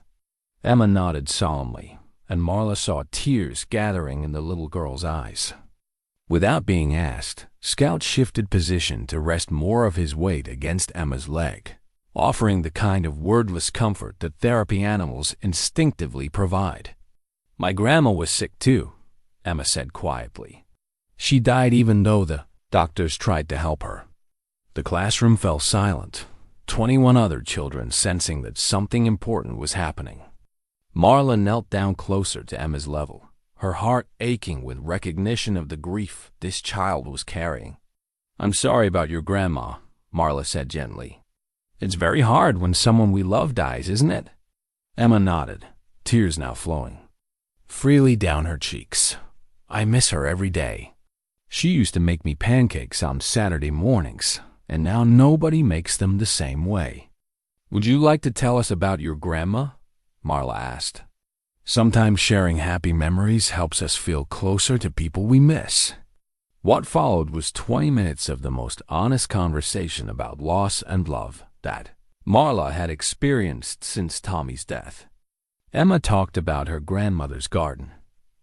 Emma nodded solemnly, and Marla saw tears gathering in the little girl's eyes. Without being asked, Scout shifted position to rest more of his weight against Emma's leg, offering the kind of wordless comfort that therapy animals instinctively provide. "My grandma was sick too," Emma said quietly. "She died even though the doctors tried to help her." The classroom fell silent, 21 other children sensing that something important was happening. Marla knelt down closer to Emma's level, her heart aching with recognition of the grief this child was carrying. "I'm sorry about your grandma," Marla said gently. "It's very hard when someone we love dies, isn't it?" Emma nodded, tears now flowing freely down her cheeks. "I miss her every day. She used to make me pancakes on Saturday mornings, and now nobody makes them the same way." "Would you like to tell us about your grandma?" Marla asked. "Sometimes sharing happy memories helps us feel closer to people we miss." What followed was 20 minutes of the most honest conversation about loss and love that Marla had experienced since Tommy's death. Emma talked about her grandmother's garden,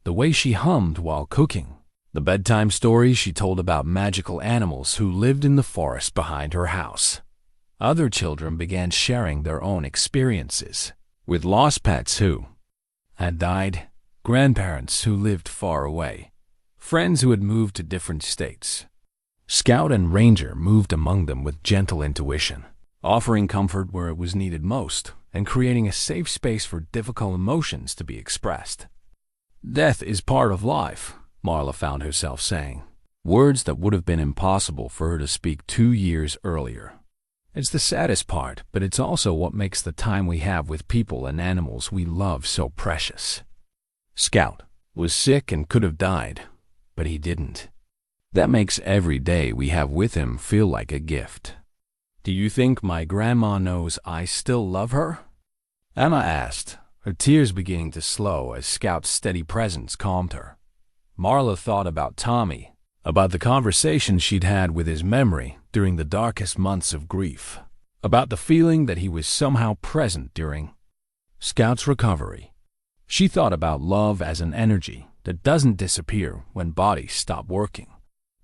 the way she hummed while cooking, the bedtime stories she told about magical animals who lived in the forest behind her house. Other children began sharing their own experiences with lost pets who had died, grandparents who lived far away, friends who had moved to different states. Scout and Ranger moved among them with gentle intuition, offering comfort where it was needed most and creating a safe space for difficult emotions to be expressed. "Death is part of life," Marla found herself saying, words that would have been impossible for her to speak 2 years earlier. "It's the saddest part, but it's also what makes the time we have with people and animals we love so precious." Scout was sick and could have died, but he didn't. That makes every day we have with him feel like a gift. Do you think my grandma knows I still love her? Emma asked, her tears beginning to slow as Scout's steady presence calmed her. Marla thought about Tommy, about the conversation she'd had with his memory during the darkest months of grief, about the feeling that he was somehow present during Scout's recovery. She thought about love as an energy that doesn't disappear when bodies stop working.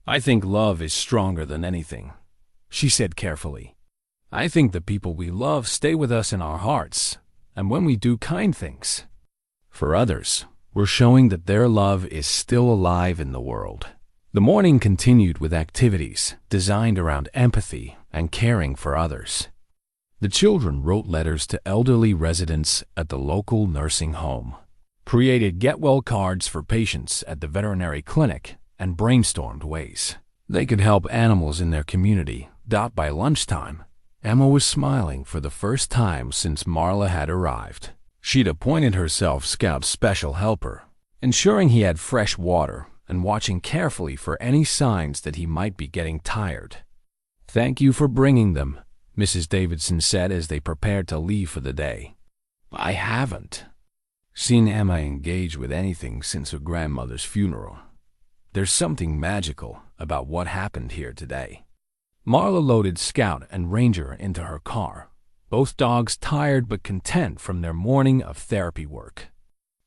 I think love is stronger than anything, she said carefully. I think the people we love stay with us in our hearts, and when we do kind things for others, we're showing that their love is still alive in the world. The morning continued with activities designed around empathy and caring for others. The children wrote letters to elderly residents at the local nursing home, created get-well cards for patients at the veterinary clinic, and brainstormed ways they could help animals in their community. By lunchtime, Emma was smiling for the first time since Marla had arrived. She'd appointed herself Scout's special helper, ensuring he had fresh water and watching carefully for any signs that he might be getting tired. "Thank you for bringing them," Mrs. Davidson said as they prepared to leave for the day. I haven't seen Emma engage with anything since her grandmother's funeral. There's something magical about what happened here today. Marla loaded Scout and Ranger into her car, both dogs tired but content from their morning of therapy work.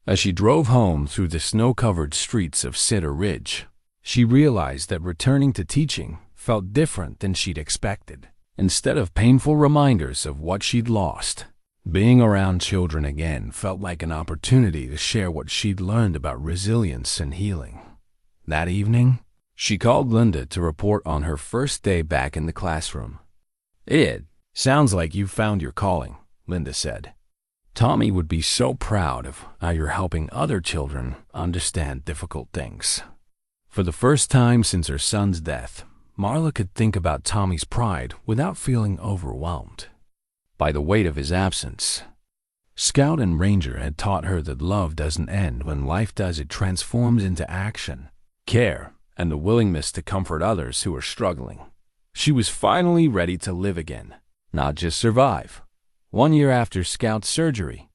As she drove home through the snow-covered streets of Cedar Ridge, she realized that returning to teaching felt different than she'd expected. Instead of painful reminders of what she'd lost, being around children again felt like an opportunity to share what she'd learned about resilience and healing. That evening, she called Linda to report on her first day back in the classroom. "It sounds like you found your calling," Linda said. "Tommy would be so proud of how you're helping other children understand difficult things." For the first time since her son's death, Marla could think about Tommy's pride without feeling overwhelmed by the weight of his absence. Scout and Ranger had taught her that love doesn't end when life does. It transforms into action, care, and the willingness to comfort others who are struggling. She was finally ready to live again, not just survive. 1 year after Scout's surgery,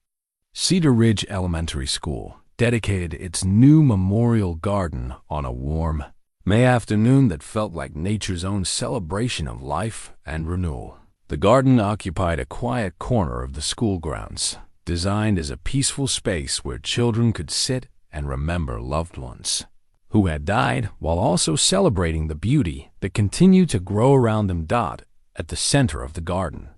Cedar Ridge Elementary School dedicated its new memorial garden on a warm May afternoon that felt like nature's own celebration of life and renewal. The garden occupied a quiet corner of the school grounds, designed as a peaceful space where children could sit and remember loved ones who had died while also celebrating the beauty that continued to grow around them. At the center of the garden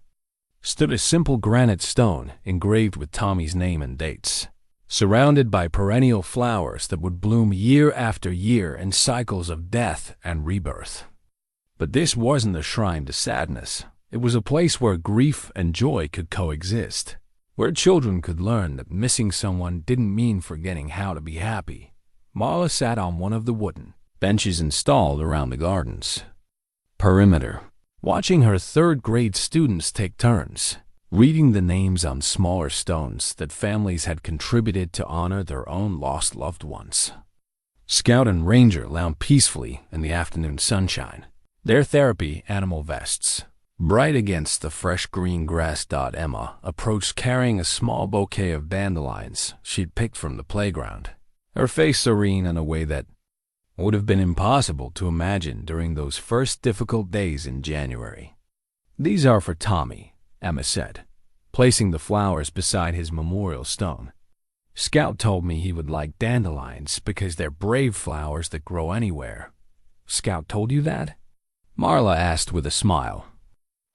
stood a simple granite stone engraved with Tommy's name and dates, surrounded by perennial flowers that would bloom year after year in cycles of death and rebirth. But this wasn't a shrine to sadness. It was a place where grief and joy could coexist, where children could learn that missing someone didn't mean forgetting how to be happy. Marla sat on one of the wooden benches installed around the garden's perimeter, watching her third-grade students take turns reading the names on smaller stones that families had contributed to honor their own lost loved ones. Scout and Ranger lounged peacefully in the afternoon sunshine, their therapy animal vests bright against the fresh green grass. Emma approached carrying a small bouquet of dandelions she'd picked from the playground, her face serene in a way that would have been impossible to imagine during those first difficult days in January. "These are for Tommy," Emma said, placing the flowers beside his memorial stone. "Scout told me he would like dandelions because they're brave flowers that grow anywhere." "Scout told you that?" Marla asked with a smile.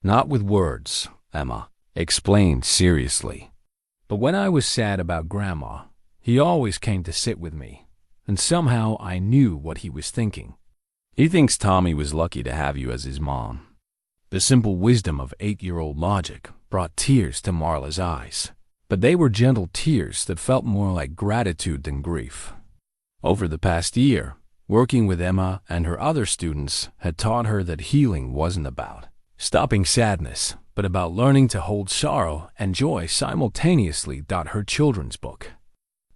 "Not with words," Emma explained seriously. "But when I was sad about Grandma, he always came to sit with me, and somehow I knew what he was thinking. He thinks Tommy was lucky to have you as his mom." The simple wisdom of 8-year-old logic brought tears to Marla's eyes, but they were gentle tears that felt more like gratitude than grief. Over the past year, working with Emma and her other students had taught her that healing wasn't about stopping sadness, but about learning to hold sorrow and joy simultaneously. Her children's book,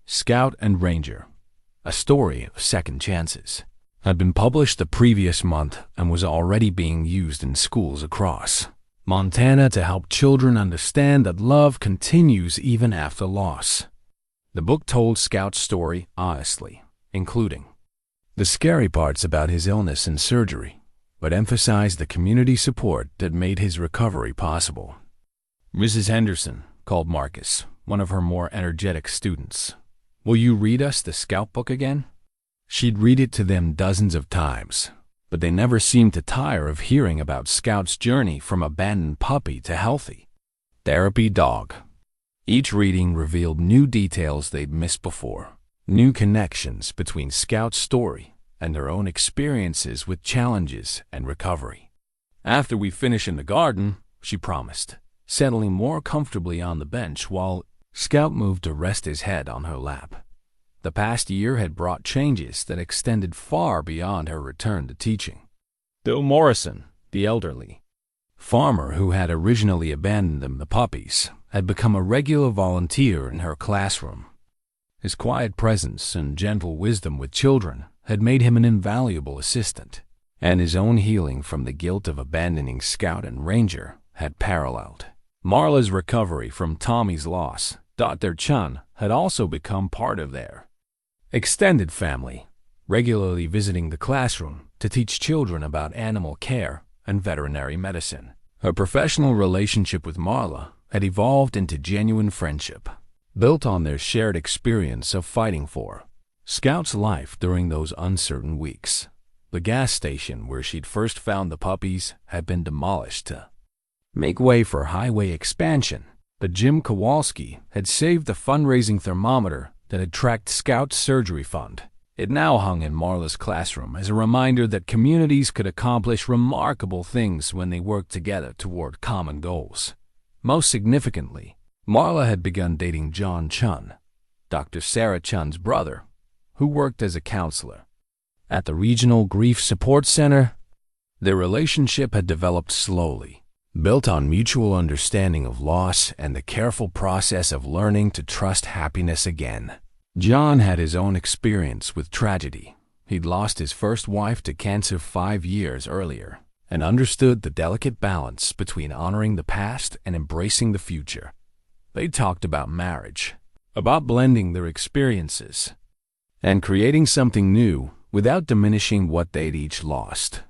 Scout and Ranger, A Story of Second Chances, had been published the previous month and was already being used in schools across Montana to help children understand that love continues even after loss. The book told Scout's story honestly, including the scary parts about his illness and surgery, but emphasized the community support that made his recovery possible. Mrs. Henderson called Marcus, one of her more energetic students. "Will you read us the Scout book again?" She'd read it to them dozens of times, but they never seemed to tire of hearing about Scout's journey from abandoned puppy to healthy therapy dog. Each reading revealed new details they'd missed before, new connections between Scout's story and their own experiences with challenges and recovery. "After we finish in the garden," she promised, settling more comfortably on the bench while Scout moved to rest his head on her lap. The past year had brought changes that extended far beyond her return to teaching. Bill Morrison, the elderly farmer who had originally abandoned them, the puppies, had become a regular volunteer in her classroom. His quiet presence and gentle wisdom with children had made him an invaluable assistant, and his own healing from the guilt of abandoning Scout and Ranger had paralleled. Marla's recovery from Tommy's loss, Dr. Chun, had also become part of their extended family, regularly visiting the classroom to teach children about animal care and veterinary medicine. Her professional relationship with Marla had evolved into genuine friendship, built on their shared experience of fighting for Scout's life during those uncertain weeks. The gas station where she'd first found the puppies had been demolished to make way for highway expansion, but Jim Kowalski had saved the fundraising thermometer that had tracked Scout's surgery fund. It now hung in Marla's classroom as a reminder that communities could accomplish remarkable things when they worked together toward common goals. Most significantly, Marla had begun dating John Chun, Dr. Sarah Chun's brother, who worked as a counselor at the Regional Grief Support Center. Their relationship had developed slowly, built on mutual understanding of loss and the careful process of learning to trust happiness again. John had his own experience with tragedy. He'd lost his first wife to cancer 5 years earlier and understood the delicate balance between honoring the past and embracing the future. They talked about marriage, about blending their experiences and creating something new without diminishing what they'd each lost.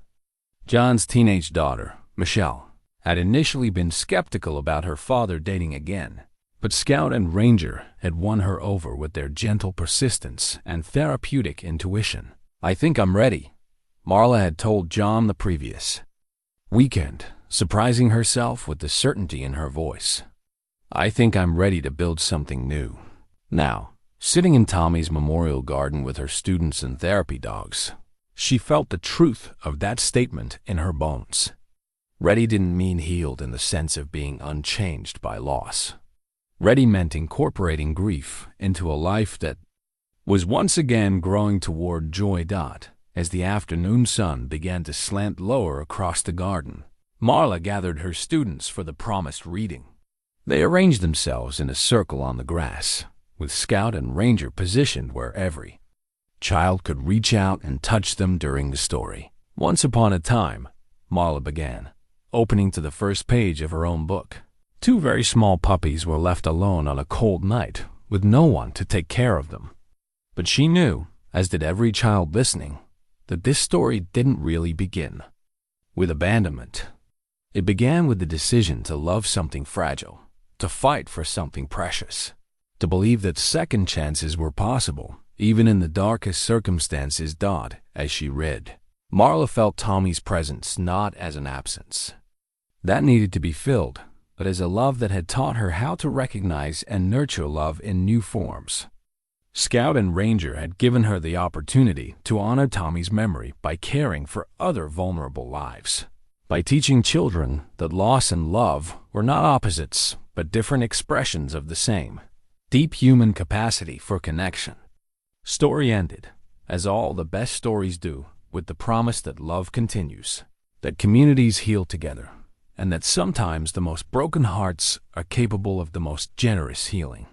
John's teenage daughter, Michelle, had initially been skeptical about her father dating again, but Scout and Ranger had won her over with their gentle persistence and therapeutic intuition. "I think I'm ready," Marla had told John the previous weekend, surprising herself with the certainty in her voice. "I think I'm ready to build something new." Now, sitting in Tommy's memorial garden with her students and therapy dogs, she felt the truth of that statement in her bones. Ready didn't mean healed in the sense of being unchanged by loss. Ready meant incorporating grief into a life that was once again growing toward joy. As the afternoon sun began to slant lower across the garden, Marla gathered her students for the promised reading. They arranged themselves in a circle on the grass, with Scout and Ranger positioned where every child could reach out and touch them during the story. "Once upon a time," Marla began, opening to the first page of her own book. "Two very small puppies were left alone on a cold night with no one to take care of them." But she knew, as did every child listening, that this story didn't really begin with abandonment. It began with the decision to love something fragile, to fight for something precious, to believe that second chances were possible, even in the darkest circumstances. As she read, Marla felt Tommy's presence not as an absence that needed to be filled, but as a love that had taught her how to recognize and nurture love in new forms. Scout and Ranger had given her the opportunity to honor Tommy's memory by caring for other vulnerable lives, by teaching children that loss and love were not opposites, but different expressions of the same deep human capacity for connection. Story ended, as all the best stories do, with the promise that love continues, that communities heal together, and that sometimes the most broken hearts are capable of the most generous healing.